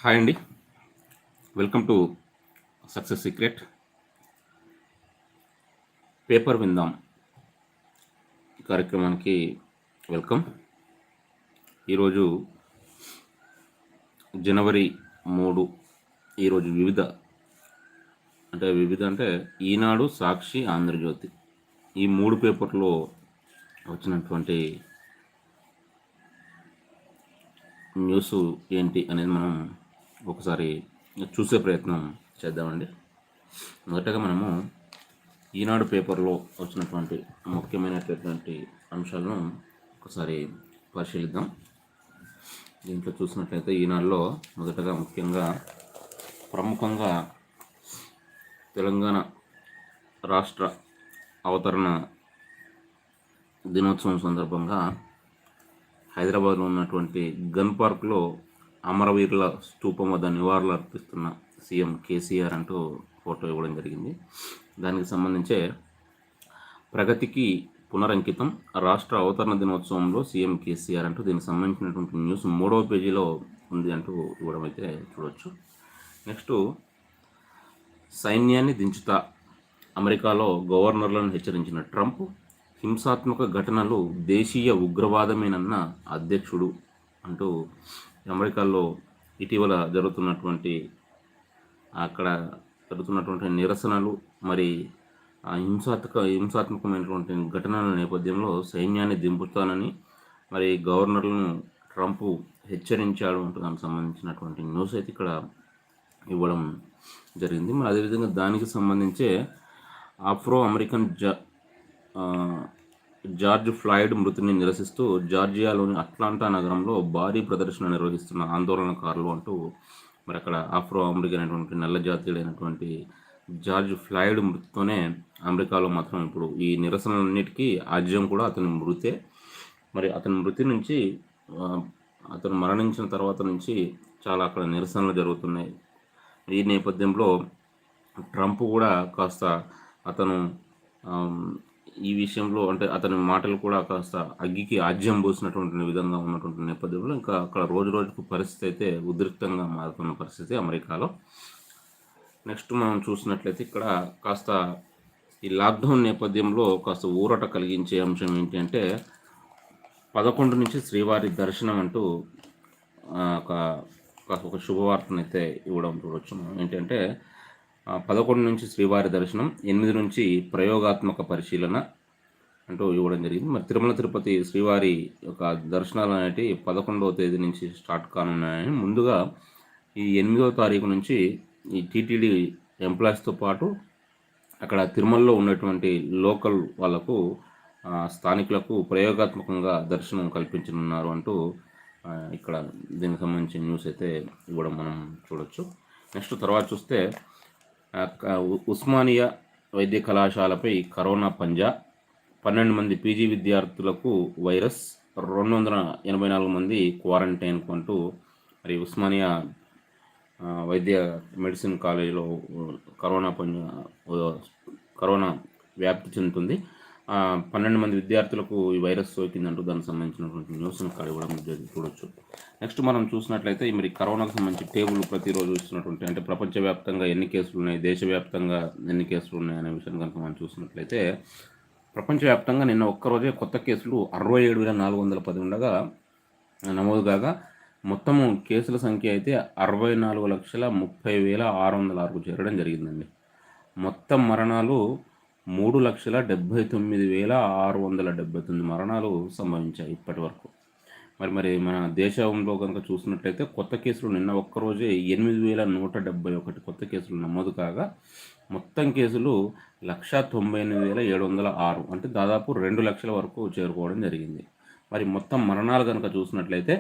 Hi అండి. Welcome to success secret. Paper విందాం కార్యక్రమానికి వెల్కమ్. ఈరోజు జనవరి 3. ఈరోజు వివిధ అంటే ఈనాడు, సాక్షి, ఆంధ్రజ్యోతి ఈ 3 పేపర్లో వచ్చినటువంటి న్యూస్ ఏంటి అనేది మనం ఒకసారి చూసే ప్రయత్నం చేద్దామండి. మొదటగా మనము ఈనాడు పేపర్లో వచ్చినటువంటి ముఖ్యమైనటువంటి అంశాలను ఒకసారి పరిశీలిద్దాం. దీంట్లో చూసినట్లయితే ఈనాడులో మొదటగా ముఖ్యంగా ప్రముఖంగా తెలంగాణ రాష్ట్ర అవతరణ దినోత్సవం సందర్భంగా హైదరాబాద్లో ఉన్నటువంటి గన్ పార్క్లో అమరవీరుల స్తూపం వద్ద నివాళులు అర్పిస్తున్న సీఎం కేసీఆర్ అంటూ ఫోటో ఇవ్వడం జరిగింది. దానికి సంబంధించే ప్రగతికి పునరంకితం రాష్ట్ర అవతరణ దినోత్సవంలో సీఎం కేసీఆర్ అంటూ దీనికి సంబంధించినటువంటి న్యూస్ 3వ పేజీలో ఉంది అంటూ ఇవ్వడం అయితే చూడవచ్చు. నెక్స్ట్, సైన్యాన్ని దించుతా అమెరికాలో గవర్నర్లను హెచ్చరించిన ట్రంప్, హింసాత్మక ఘటనలు దేశీయ ఉగ్రవాదమేనన్న అధ్యక్షుడు అంటూ అమెరికాలో ఇటీవల అక్కడ జరుగుతున్నటువంటి నిరసనలు మరి హింసాత్మకమైనటువంటి ఘటనల నేపథ్యంలో సైన్యాన్ని దింపుతానని మరి గవర్నర్లను ట్రంప్ హెచ్చరించాడు అంటూ దానికి సంబంధించినటువంటి న్యూస్ అయితే ఇక్కడ ఇవ్వడం జరిగింది. మరి అదేవిధంగా దానికి సంబంధించే ఆఫ్రో అమెరికన్ జార్జ్ ఫ్లాయిడ్ మృతిని నిరసిస్తూ జార్జియాలోని అట్లాంటా నగరంలో భారీ ప్రదర్శన నిర్వహిస్తున్న ఆందోళనకారులు అంటూ మరి అక్కడ ఆఫ్రో అమెరికన్ అయినటువంటి నల్ల జాతీయుడైనటువంటి జార్జ్ ఫ్లాయిడ్ మృతితోనే అమెరికాలో మాత్రం ఇప్పుడు ఈ నిరసనలన్నిటికీ ఆజ్యం కూడా అతని మృతే. మరి అతని మృతి నుంచి అతను మరణించిన తర్వాత నుంచి చాలా అక్కడ నిరసనలు జరుగుతున్నాయి. ఈ నేపథ్యంలో ట్రంప్ కూడా కాస్త అతను ఈ విషయంలో అంటే అతని మాటలు కూడా కాస్త అగ్గికి ఆజ్యం పోసినటువంటి విధంగా ఉన్నటువంటి నేపథ్యంలో ఇంకా అక్కడ రోజు రోజుకు పరిస్థితి అయితే ఉద్రిక్తంగా మారుతున్న పరిస్థితి అమెరికాలో. నెక్స్ట్ మనం చూసినట్లయితే ఇక్కడ కాస్త ఈ లాక్డౌన్ నేపథ్యంలో కాస్త ఊరట కలిగించే అంశం ఏంటి అంటే 11 నుంచి శ్రీవారి దర్శనం అంటూ ఒక శుభవార్తనైతే ఇవ్వడం చూడవచ్చు. ఏంటంటే 11 నుంచి శ్రీవారి దర్శనం, 8 నుంచి ప్రయోగాత్మక పరిశీలన అంటూ ఇవ్వడం జరిగింది. మరి తిరుమల తిరుపతి శ్రీవారి యొక్క దర్శనాలు అనేవి 11వ తేదీ నుంచి స్టార్ట్ కానున్నాయని ముందుగా ఈ 8వ తారీఖు నుంచి ఈ టీటీడీ ఎంప్లాయీస్తో పాటు అక్కడ తిరుమలలో ఉన్నటువంటి లోకల్ వాళ్ళకు స్థానికులకు ప్రయోగాత్మకంగా దర్శనం కల్పించనున్నారు అంటూ ఇక్కడ దీనికి సంబంధించిన న్యూస్ అయితే ఇవ్వడం మనం చూడొచ్చు. నెక్స్ట్ తర్వాత చూస్తే ఉస్మానియా వైద్య కళాశాలపై కరోనా పంజా, 12 మంది పీజీ విద్యార్థులకు వైరస్, 284 మంది క్వారంటైన్కు అంటూ మరి ఉస్మానియా వైద్య మెడిసిన్ కాలేజీలో కరోనా వ్యాప్తి చెందుతుంది. 12 మంది విద్యార్థులకు ఈ వైరస్ సోకిందంటూ దానికి సంబంధించినటువంటి న్యూస్ను ఇవ్వడం చూడొచ్చు. నెక్స్ట్ మనం చూసినట్లయితే మరి కరోనాకు సంబంధించి టేబుల్ ప్రతిరోజు ఇస్తున్నటువంటి అంటే ప్రపంచవ్యాప్తంగా ఎన్ని కేసులు ఉన్నాయి, దేశవ్యాప్తంగా ఎన్ని కేసులు ఉన్నాయి అనే విషయం కనుక మనం చూసినట్లయితే ప్రపంచవ్యాప్తంగా నిన్న ఒక్కరోజే కొత్త కేసులు 67,410 ఉండగా నమోదు కాగా మొత్తము కేసుల సంఖ్య అయితే 64,30,606 చేరడం జరిగిందండి. మొత్తం మరణాలు 3,79,679 మరణాలు సంభవించాయి ఇప్పటి వరకు. మరి మన దేశంలో కనుక చూసినట్లయితే కొత్త కేసులు నిన్న ఒక్కరోజే 8,171 కొత్త కేసులు నమోదు కాగా మొత్తం కేసులు 1,98,706 అంటే దాదాపు 2 లక్షల వరకు చేరుకోవడం జరిగింది. మరి మొత్తం మరణాలు కనుక చూసినట్లయితే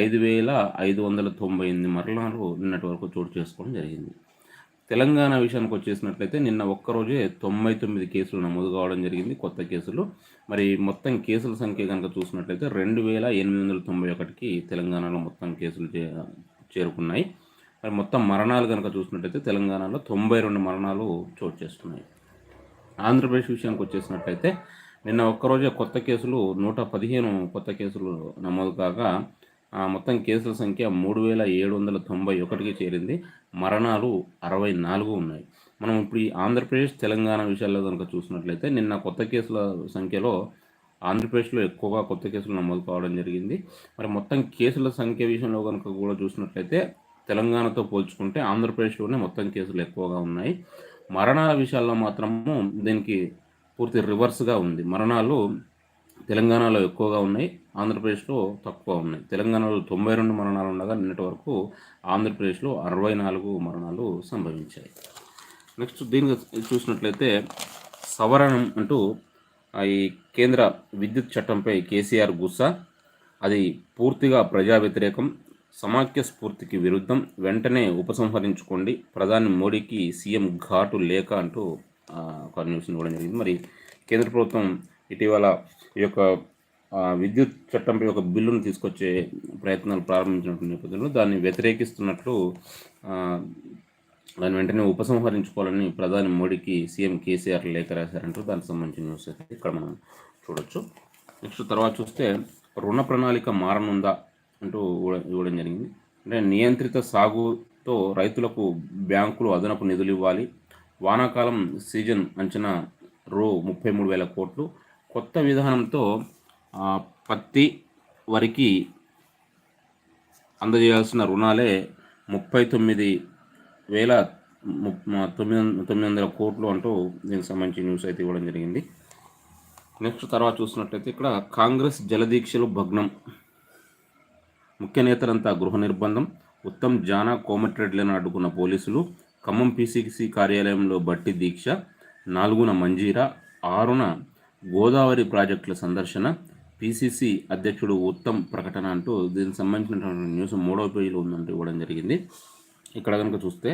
5,598 మరణాలు నిన్నటి వరకు చోటు చేసుకోవడం జరిగింది. తెలంగాణ విషయానికి వచ్చేసినట్లయితే నిన్న ఒక్కరోజే 99 కేసులు నమోదు కావడం జరిగింది కొత్త కేసులు. మరి మొత్తం కేసుల సంఖ్య కనుక చూసినట్లయితే 2,891కి తెలంగాణలో మొత్తం కేసులు చేరుకున్నాయి. మరి మొత్తం మరణాలు కనుక చూసినట్లయితే తెలంగాణలో 92 మరణాలు చోటు చేసుకున్నాయి. ఆంధ్రప్రదేశ్ విషయానికి వచ్చేసినట్లయితే నిన్న ఒక్కరోజే కొత్త కేసులు 115 కొత్త కేసులు నమోదు కాగా మొత్తం కేసుల సంఖ్య 3791కి చేరింది. మరణాలు 64 ఉన్నాయి. మనం ఇప్పుడు ఈ ఆంధ్రప్రదేశ్, తెలంగాణ విషయాల్లో కనుక చూసినట్లయితే నిన్న కొత్త కేసుల సంఖ్యలో ఆంధ్రప్రదేశ్లో ఎక్కువగా కొత్త కేసులు నమోదు కావడం జరిగింది. మరి మొత్తం కేసుల సంఖ్య విషయంలో కనుక కూడా చూసినట్లయితే తెలంగాణతో పోల్చుకుంటే ఆంధ్రప్రదేశ్లోనే మొత్తం కేసులు ఎక్కువగా ఉన్నాయి. మరణాల విషయాల్లో మాత్రము దీనికి పూర్తి రివర్స్గా ఉంది. మరణాలు తెలంగాణలో ఎక్కువగా ఉన్నాయి, ఆంధ్రప్రదేశ్లో తక్కువ ఉన్నాయి. తెలంగాణలో 92 మరణాలు ఉండగా నిన్నటి వరకు ఆంధ్రప్రదేశ్లో 64 మరణాలు సంభవించాయి. నెక్స్ట్ దీనికి చూసినట్లయితే సవరణం అంటూ ఈ కేంద్ర విద్యుత్ చట్టంపై కేసీఆర్ గుస్సా, అది పూర్తిగా ప్రజా వ్యతిరేకం, సమాఖ్య స్ఫూర్తికి విరుద్ధం, వెంటనే ఉపసంహరించుకోండి, ప్రధాని మోడీకి సీఎం ఘాటు లేఖ అంటూ ఒక న్యూస్ని ఇవ్వడం జరిగింది. మరి కేంద్ర ప్రభుత్వం ఇటీవల ఈ యొక్క విద్యుత్ చట్టంపై ఒక బిల్లును తీసుకొచ్చే ప్రయత్నాలు ప్రారంభించినటువంటి నేపథ్యంలో దాన్ని వ్యతిరేకిస్తున్నట్లు దాన్ని వెంటనే ఉపసంహరించుకోవాలని ప్రధాని మోడీకి సీఎం కేసీఆర్ లేఖ రాశారంటూ దానికి సంబంధించిన న్యూస్ అయితే ఇక్కడ మనం చూడొచ్చు. నెక్స్ట్ తర్వాత చూస్తే రుణ ప్రణాళిక మారనుందా అంటూ ఇవ్వడం జరిగింది. అంటే నియంత్రిత సాగుతో రైతులకు బ్యాంకులు అదనపు నిధులు ఇవ్వాలి, వానాకాలం సీజన్ అంచనా రూ 33,000 కోట్లు, కొత్త విధానంతో పత్తి, వరికి అందజేయాల్సిన రుణాలే 39,900 కోట్లు అంటూ దీనికి సంబంధించి న్యూస్ అయితే ఇవ్వడం జరిగింది. నెక్స్ట్ తర్వాత చూసినట్లయితే ఇక్కడ కాంగ్రెస్ జలదీక్షలు భగ్నం, ముఖ్య నేతలంతా గృహ నిర్బంధం, ఉత్తమ్ జానా కోమటిరెడ్డిలను అడ్డుకున్న పోలీసులు, ఖమ్మం పీసీసీ కార్యాలయంలో బట్టి దీక్ష, 4న మంజీరా, 6న గోదావరి ప్రాజెక్టుల సందర్శన, పీసీసీ అధ్యక్షుడు ఉత్తమ్ ప్రకటన అంటూ దీనికి సంబంధించినటువంటి న్యూస్ 3వ పేజీలో ఉందంటూ ఇవ్వడం జరిగింది. ఇక్కడ కనుక చూస్తే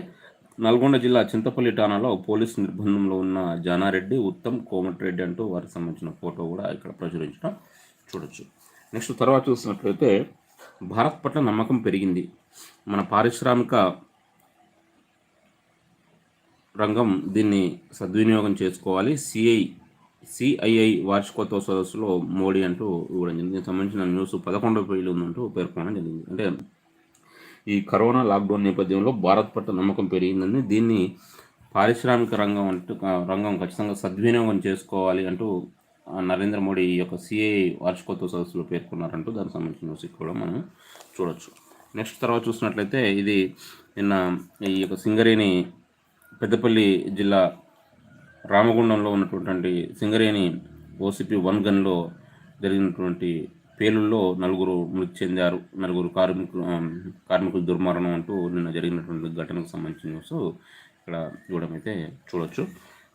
నల్గొండ జిల్లా చింతపల్లి ఠాణాలో పోలీసు నిర్బంధంలో ఉన్న జానారెడ్డి, ఉత్తమ్, కోమటిరెడ్డి అంటూ వారికి సంబంధించిన ఫోటో కూడా ఇక్కడ ప్రచురించడం చూడొచ్చు. నెక్స్ట్ తర్వాత చూసినట్లయితే భారత్ పట్ల నమ్మకం పెరిగింది, మన పారిశ్రామిక రంగం దీన్ని సద్వినియోగం చేసుకోవాలి, సిఐఐ వార్షికోత్సవ సదస్సులో మోడీ అంటూ ఇవ్వడం జరిగింది. దీనికి సంబంధించిన న్యూస్ 11వ పేజీలో ఉందంటూ పేర్కొనడం జరిగింది. అంటే ఈ కరోనా లాక్డౌన్ నేపథ్యంలో భారత్ పట్ల నమ్మకం పెరిగిందని, దీన్ని పారిశ్రామిక రంగం ఖచ్చితంగా సద్వినియోగం చేసుకోవాలి అంటూ నరేంద్ర మోడీ ఈ యొక్క సిఐఐ వార్షికోత్సవ సదస్సులో పేర్కొన్నారంటూ దానికి సంబంధించిన న్యూస్ కూడా మనం చూడొచ్చు. నెక్స్ట్ తర్వాత చూసినట్లయితే ఇది నిన్న ఈ యొక్క సింగరేణి పెద్దపల్లి జిల్లా రామగుండంలో ఉన్నటువంటి సింగరేణి ఓసిపి 1 గన్లో జరిగినటువంటి పేలుల్లో 4 మృతి చెందారు, 4 కార్మికులు దుర్మరణం అంటూ నిన్న జరిగినటువంటి ఘటనకు సంబంధించిన న్యూస్ ఇక్కడ ఇవ్వడం అయితే చూడొచ్చు.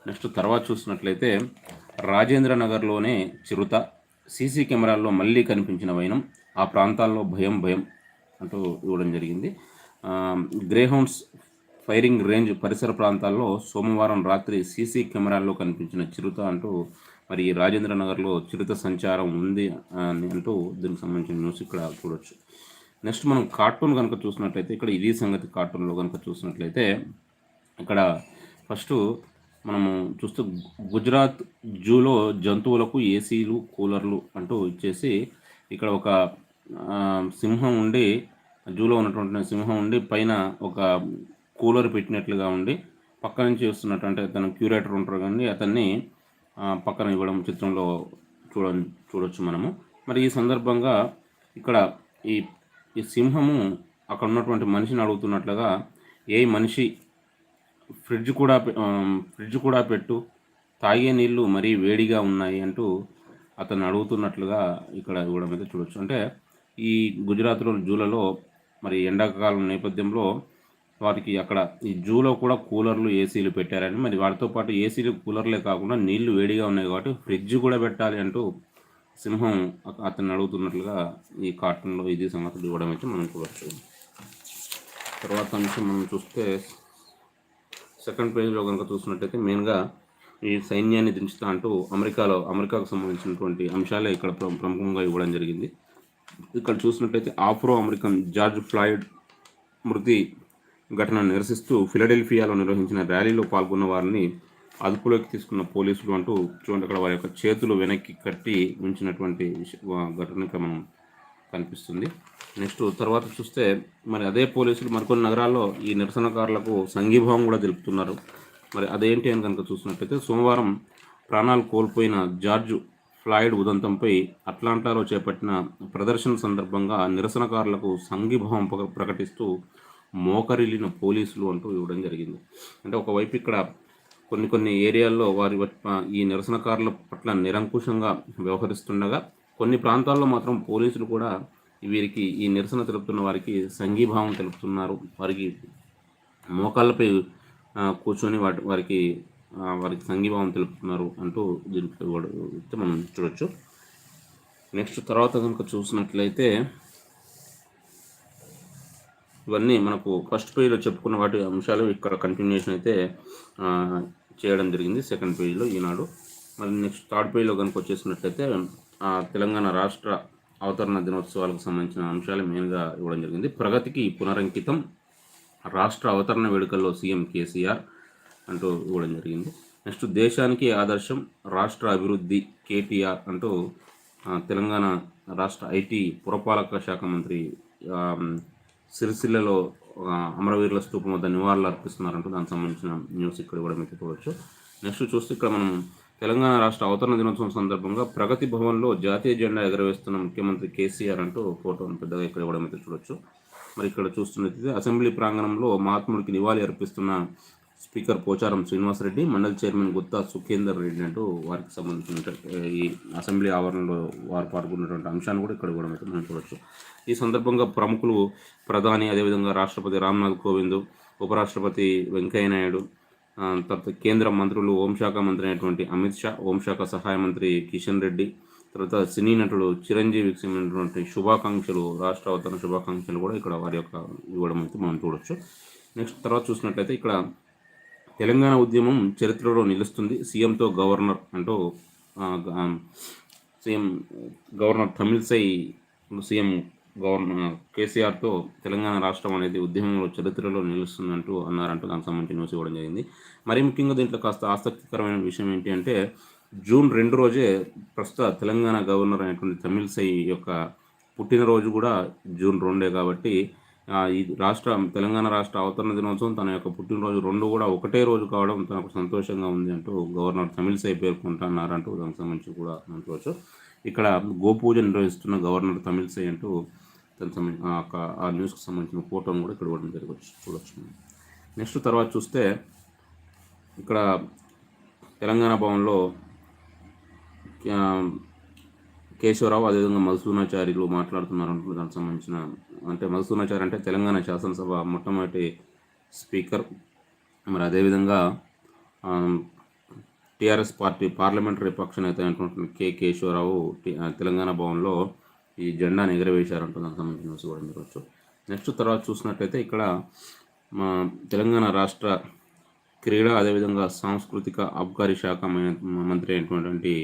నెక్స్ట్ తర్వాత చూసినట్లయితే రాజేంద్ర నగర్లోనే చిరుత, సీసీ కెమెరాల్లో మళ్ళీ కనిపించిన వైనం, ఆ ప్రాంతాల్లో భయం అంటూ ఇవ్వడం జరిగింది. గ్రేహౌండ్స్ ఫైరింగ్ రేంజ్ పరిసర ప్రాంతాల్లో సోమవారం రాత్రి సీసీ కెమెరాల్లో కనిపించిన చిరుత అంటూ మరి రాజేంద్ర నగర్లో చిరుత సంచారం ఉంది అంటూ దీనికి సంబంధించిన న్యూస్ ఇక్కడ చూడొచ్చు. నెక్స్ట్ మనం కార్టూన్ కనుక చూసినట్లయితే ఇక్కడ ఇది సంగతి కార్టూన్లో కనుక చూసినట్లయితే ఇక్కడ ఫస్ట్ మనము చూస్తే గుజరాత్ జూలో జంతువులకు ఏసీలు, కూలర్లు అంటూ ఇచ్చేసి ఇక్కడ ఒక సింహం ఉండి, జూలో ఉన్నటువంటి సింహం ఉండి పైన ఒక కూలర్ పెట్టినట్లుగా ఉండి పక్క నుంచి వస్తున్నట్టు, అంటే తన క్యూరేటర్ ఉంటారు కానీ అతన్ని పక్కన ఇవ్వడం చిత్రంలో చూడొచ్చు మనము. మరి ఈ సందర్భంగా ఇక్కడ ఈ సింహము అక్కడ ఉన్నటువంటి మనిషిని అడుగుతున్నట్లుగా, ఏ మనిషి ఫ్రిడ్జ్ కూడా పెట్టు, తాగే నీళ్ళు మరీ వేడిగా ఉన్నాయి అంటూ అతను అడుగుతున్నట్లుగా ఇక్కడ ఇవ్వడం అయితే చూడొచ్చు. అంటే ఈ గుజరాత్లో జూలలో మరి ఎండాకాలం నేపథ్యంలో వారికి అక్కడ ఈ జూలో కూడా కూలర్లు, ఏసీలు పెట్టారని, మరి వాటితో పాటు ఏసీలు, కూలర్లే కాకుండా నీళ్లు వేడిగా ఉన్నాయి కాబట్టి ఫ్రిడ్జ్ కూడా పెట్టాలి అంటూ సింహం అతన్ని అడుగుతున్నట్లుగా ఈ కార్టూన్లో ఇది సంగతులు ఇవ్వడం అయితే మనం చూడవచ్చు. తర్వాత అంశం మనం చూస్తే సెకండ్ పేజ్లో కనుక చూసినట్టయితే మెయిన్గా ఈ సైన్యాన్ని దించుతా అంటూ అమెరికాకు సంబంధించినటువంటి అంశాలే ఇక్కడ ప్రముఖంగా ఇవ్వడం జరిగింది. ఇక్కడ చూసినట్టయితే ఆఫ్రో అమెరికన్ జార్జ్ ఫ్లాయిడ్ మృతి ఘటనను నిరసిస్తూ ఫిలడెల్ఫియాలో నిర్వహించిన ర్యాలీలో పాల్గొన్న వారిని అదుపులోకి తీసుకున్న పోలీసులు అంటూ చూడండి, అక్కడ వారి యొక్క చేతులు వెనక్కి కట్టి ఉంచినటువంటి ఘటనకి మనం కనిపిస్తుంది. నెక్స్ట్ తర్వాత చూస్తే మరి అదే పోలీసులు మరికొన్ని నగరాల్లో ఈ నిరసనకారులకు సంఘీభావం కూడా తెలుపుతున్నారు. మరి అదేంటి అని కనుక చూసినట్లయితే సోమవారం ప్రాణాలు కోల్పోయిన జార్జ్ ఫ్లాయిడ్ ఉదంతంపై అట్లాంటాలో చేపట్టిన ప్రదర్శన సందర్భంగా నిరసనకారులకు సంఘీభావం ప్రకటిస్తూ మోకరిల్లిన పోలీసులు అంటూ ఇవ్వడం జరిగింది. అంటే ఒకవైపు ఇక్కడ కొన్ని ఏరియాల్లో ఈ నిరసనకారుల పట్ల నిరంకుశంగా వ్యవహరిస్తుండగా కొన్ని ప్రాంతాల్లో మాత్రం పోలీసులు కూడా వీరికి ఈ నిరసన తెలుపుతున్న వారికి సంఘీభావం తెలుపుతున్నారు. వారికి మోకాళ్ళపై కూర్చొని వారికి సంఘీభావం తెలుపుతున్నారు అంటూ దీంట్లో మనం చూడొచ్చు. నెక్స్ట్ తర్వాత కనుక చూసినట్లయితే ఇవన్నీ మనకు ఫస్ట్ పేజ్లో చెప్పుకున్న వాటి అంశాలు ఇక్కడ కంటిన్యూషన్ అయితే చేయడం జరిగింది సెకండ్ పేజ్లో ఈనాడు. మరి నెక్స్ట్ థర్డ్ పేజ్లో కనుక వచ్చేసినట్లయితే తెలంగాణ రాష్ట్ర అవతరణ దినోత్సవాలకు సంబంధించిన అంశాలు మెయిన్గా ఇవ్వడం జరిగింది. ప్రగతికి పునరంకితం రాష్ట్ర అవతరణ వేడుకల్లో సీఎం కేసీఆర్ అంటూ ఇవ్వడం జరిగింది. నెక్స్ట్ దేశానికి ఆదర్శం రాష్ట్ర అభివృద్ధి కేటీఆర్ అంటూ తెలంగాణ రాష్ట్ర ఐటీ పురపాలక శాఖ మంత్రి సిరిసిల్లలో అమరవీరుల స్తూపం వద్ద నివాళులు అర్పిస్తున్నారంటూ దానికి సంబంధించిన న్యూస్ ఇక్కడ కూడా మీకు చూడవచ్చు. నెక్స్ట్ చూస్తే ఇక్కడ మనం తెలంగాణ రాష్ట్ర అవతరణ దినోత్సవం సందర్భంగా ప్రగతి భవన్లో జాతీయ జెండా ఎగరవేస్తున్న ముఖ్యమంత్రి కేసీఆర్ అంటూ ఫోటోను పెద్దగా ఇక్కడ ఇవ్వడం అయితే చూడవచ్చు. మరి ఇక్కడ చూస్తున్నట్లయితే అసెంబ్లీ ప్రాంగణంలో మహాత్ముడికి నివాళి అర్పిస్తున్న స్పీకర్ పోచారం శ్రీనివాసరెడ్డి, మండలి చైర్మన్ గుత్తా సుఖేందర్ రెడ్డి అంటూ వారికి సంబంధించిన ఈ అసెంబ్లీ ఆవరణలో వారు పాల్గొన్నటువంటి అంశాన్ని కూడా ఇక్కడ కూడా మనం చూడవచ్చు. ఈ సందర్భంగా ప్రముఖులు ప్రధాని, అదేవిధంగా రాష్ట్రపతి రామ్నాథ్ కోవింద్, ఉపరాష్ట్రపతి వెంకయ్యనాయుడు, తర్వాత కేంద్ర మంత్రులు హోంశాఖ మంత్రి అయినటువంటి అమిత్ షా, హోంశాఖ సహాయ మంత్రి కిషన్ రెడ్డి, తర్వాత సినీ నటుడు చిరంజీవికి సంబంధించినటువంటి శుభాకాంక్షలు, రాష్ట్ర అవతరణ శుభాకాంక్షలు కూడా ఇక్కడ వారి యొక్క ఇవ్వడం అయితే మనం చూడవచ్చు. నెక్స్ట్ తర్వాత చూసినట్లయితే ఇక్కడ తెలంగాణ ఉద్యమం చరిత్రలో నిలుస్తుంది సీఎంతో గవర్నర్ అంటూ CM governor Tamilisai CM governor కేసీఆర్తో తెలంగాణ రాష్ట్రం అనేది ఉద్యమంలో చరిత్రలో నిలుస్తుందంటూ అన్నారంటూ దానికి సంబంధించి న్యూస్ ఇవ్వడం జరిగింది. మరీ ముఖ్యంగా దీంట్లో కాస్త ఆసక్తికరమైన విషయం ఏంటి అంటే జూన్ 2 రోజే ప్రస్తుత తెలంగాణ గవర్నర్ అయినటువంటి తమిళిసై యొక్క పుట్టినరోజు కూడా జూన్ 2 కాబట్టి ఈ తెలంగాణ రాష్ట్ర అవతరణ దినోత్సవం తన యొక్క పుట్టినరోజు 2 కూడా ఒకటే రోజు కావడం తనకు సంతోషంగా ఉంది అంటూ గవర్నర్ తమిళిసై పేర్కొంటున్నారంటూ దానికి సంబంధించి కూడా మనం చూడవచ్చు. ఇక్కడ గోపూజ నిర్వహిస్తున్న గవర్నర్ తమిళిసై అంటూ దానికి సంబంధించిన ఆ న్యూస్కి సంబంధించిన ఫోటోను కూడా ఇక్కడ ఇవ్వడం చూడవచ్చు. నెక్స్ట్ తర్వాత చూస్తే ఇక్కడ తెలంగాణ భవన్లో కేశవరావు అదేవిధంగా మధుసూనాచార్యులు మాట్లాడుతున్నారు. దానికి సంబంధించిన అంటే మధుసూనాచారి అంటే తెలంగాణ శాసనసభ మొట్టమొదటి స్పీకర్. మరి అదేవిధంగా టీఆర్ఎస్ పార్టీ పార్లమెంటరీ పక్ష నేత అయినటువంటి కేశవరావు తెలంగాణ భవన్లో ఈ జెండాను ఎగరవేశారంటూ దానికి సంబంధించిన న్యూస్ కూడా చూడవచ్చు. నెక్స్ట్ తర్వాత చూసినట్లయితే ఇక్కడ మా తెలంగాణ రాష్ట్ర క్రీడా అదేవిధంగా సాంస్కృతిక అబ్కారీ శాఖ మంత్రి అయినటువంటి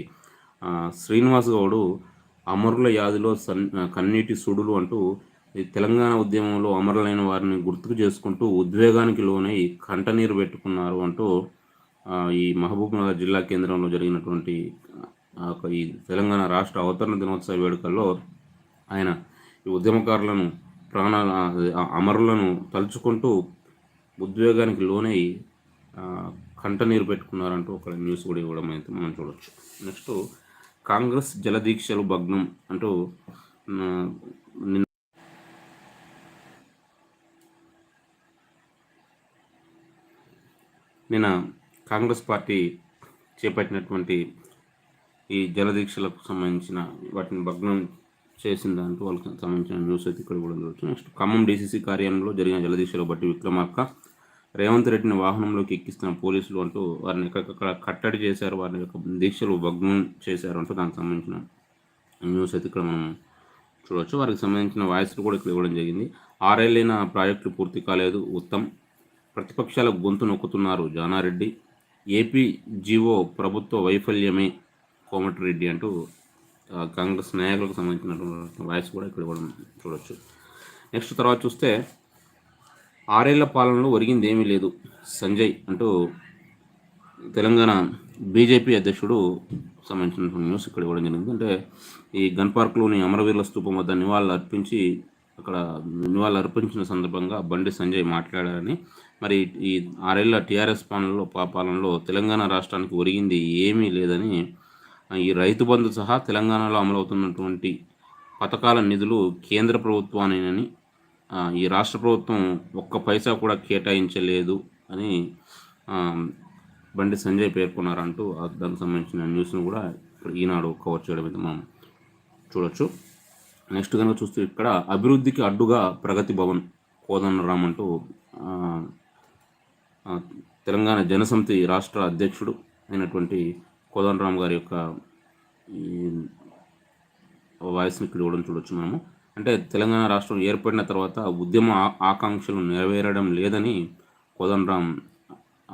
శ్రీనివాస్ గౌడ్ అమరుల యాదిలో కన్నీటి సుడులు అంటూ ఈ తెలంగాణ ఉద్యమంలో అమరులైన వారిని గుర్తుకు చేసుకుంటూ ఉద్వేగానికి లోనై కంటనీరు పెట్టుకున్నారు అంటూ ఈ మహబూబ్నగర్ జిల్లా కేంద్రంలో జరిగినటువంటి ఈ తెలంగాణ రాష్ట్ర అవతరణ దినోత్సవ వేడుకల్లో ఆయన ఈ ఉద్యమకారులను అమరులను తలుచుకుంటూ ఉద్వేగానికి లోనై కంటనీరు పెట్టుకున్నారంటూ ఒక న్యూస్ కూడా ఇవ్వడం అయితే మనం చూడవచ్చు. నెక్స్ట్ కాంగ్రెస్ జలదీక్షలు భగ్నం అంటూ నిన్న కాంగ్రెస్ పార్టీ చేపట్టినటువంటి ఈ జలదీక్షలకు సంబంధించిన వాటిని భగ్నం చేసిందంటూ వాళ్ళకి సంబంధించిన న్యూస్ అయితే ఇక్కడ కూడా చూడవచ్చు. నెక్స్ట్ ఖమ్మం డీసీసీ కార్యాలయంలో జరిగిన జలదీక్షలో బట్టి విక్రమార్క రేవంత్ రెడ్డిని వాహనంలోకి ఎక్కిస్తున్న పోలీసులు అంటూ వారిని ఎక్కడికక్కడ కట్టడి చేశారు, వారి యొక్క దీక్షలు భగ్నం చేశారు అంటూ దానికి సంబంధించిన న్యూస్ అయితే ఇక్కడ మనం చూడవచ్చు. వారికి సంబంధించిన వాయిస్లు కూడా ఇక్కడ ఇవ్వడం జరిగింది. 6 ఏళ్ళైన ప్రాజెక్టులు పూర్తి కాలేదు ఉత్తమ్, ప్రతిపక్షాల గొంతు నొక్కుతున్నారు జానారెడ్డి, ఏపీ జీవో ప్రభుత్వ వైఫల్యమే కోమటిరెడ్డి అంటూ కాంగ్రెస్ నాయకులకు సంబంధించినటువంటి వాయిస్ కూడా ఇక్కడ ఇవ్వడం చూడవచ్చు. నెక్స్ట్ తర్వాత చూస్తే 6 ఏళ్ల పాలనలో ఒరిగింది ఏమీ లేదు సంజయ్ అంటూ తెలంగాణ బీజేపీ అధ్యక్షుడు సంబంధించిన న్యూస్ ఇక్కడ ఇవ్వడం జరిగింది. అంటే ఈ గన్ పార్క్లోని అమరవీరుల స్తూపం వద్ద నివాళులు అర్పించిన సందర్భంగా బండి సంజయ్ మాట్లాడారని, మరి ఈ 6 ఏళ్ల టీఆర్ఎస్ పాలనలో తెలంగాణ రాష్ట్రానికి ఒరిగింది ఏమీ లేదని, ఈ రైతు బంధు సహా తెలంగాణలో అమలవుతున్నటువంటి పథకాల నిధులు కేంద్ర ప్రభుత్వానేనని, ఈ రాష్ట్ర ప్రభుత్వం ఒక్క పైసా కూడా కేటాయించలేదు అని బండి సంజయ్ పేర్కొన్నారంటూ దానికి సంబంధించిన న్యూస్ను కూడా ఇక్కడ ఈనాడు కవర్ చేయడం అయితే మనం చూడొచ్చు. నెక్స్ట్ కనుక చూస్తే ఇక్కడ అభివృద్ధికి అడ్డుగా ప్రగతి భవన్ కోదండరామ్ అంటూ తెలంగాణ జనసమితి రాష్ట్ర అధ్యక్షుడు అయినటువంటి కోదండరామ్ గారి యొక్క ఈ వాయిస్ని ఇక్కడ ఇవ్వడం చూడొచ్చు మనము. అంటే తెలంగాణ రాష్ట్రం ఏర్పడిన తర్వాత ఉద్యమ ఆకాంక్షలు నెరవేరడం లేదని కోదండరామ్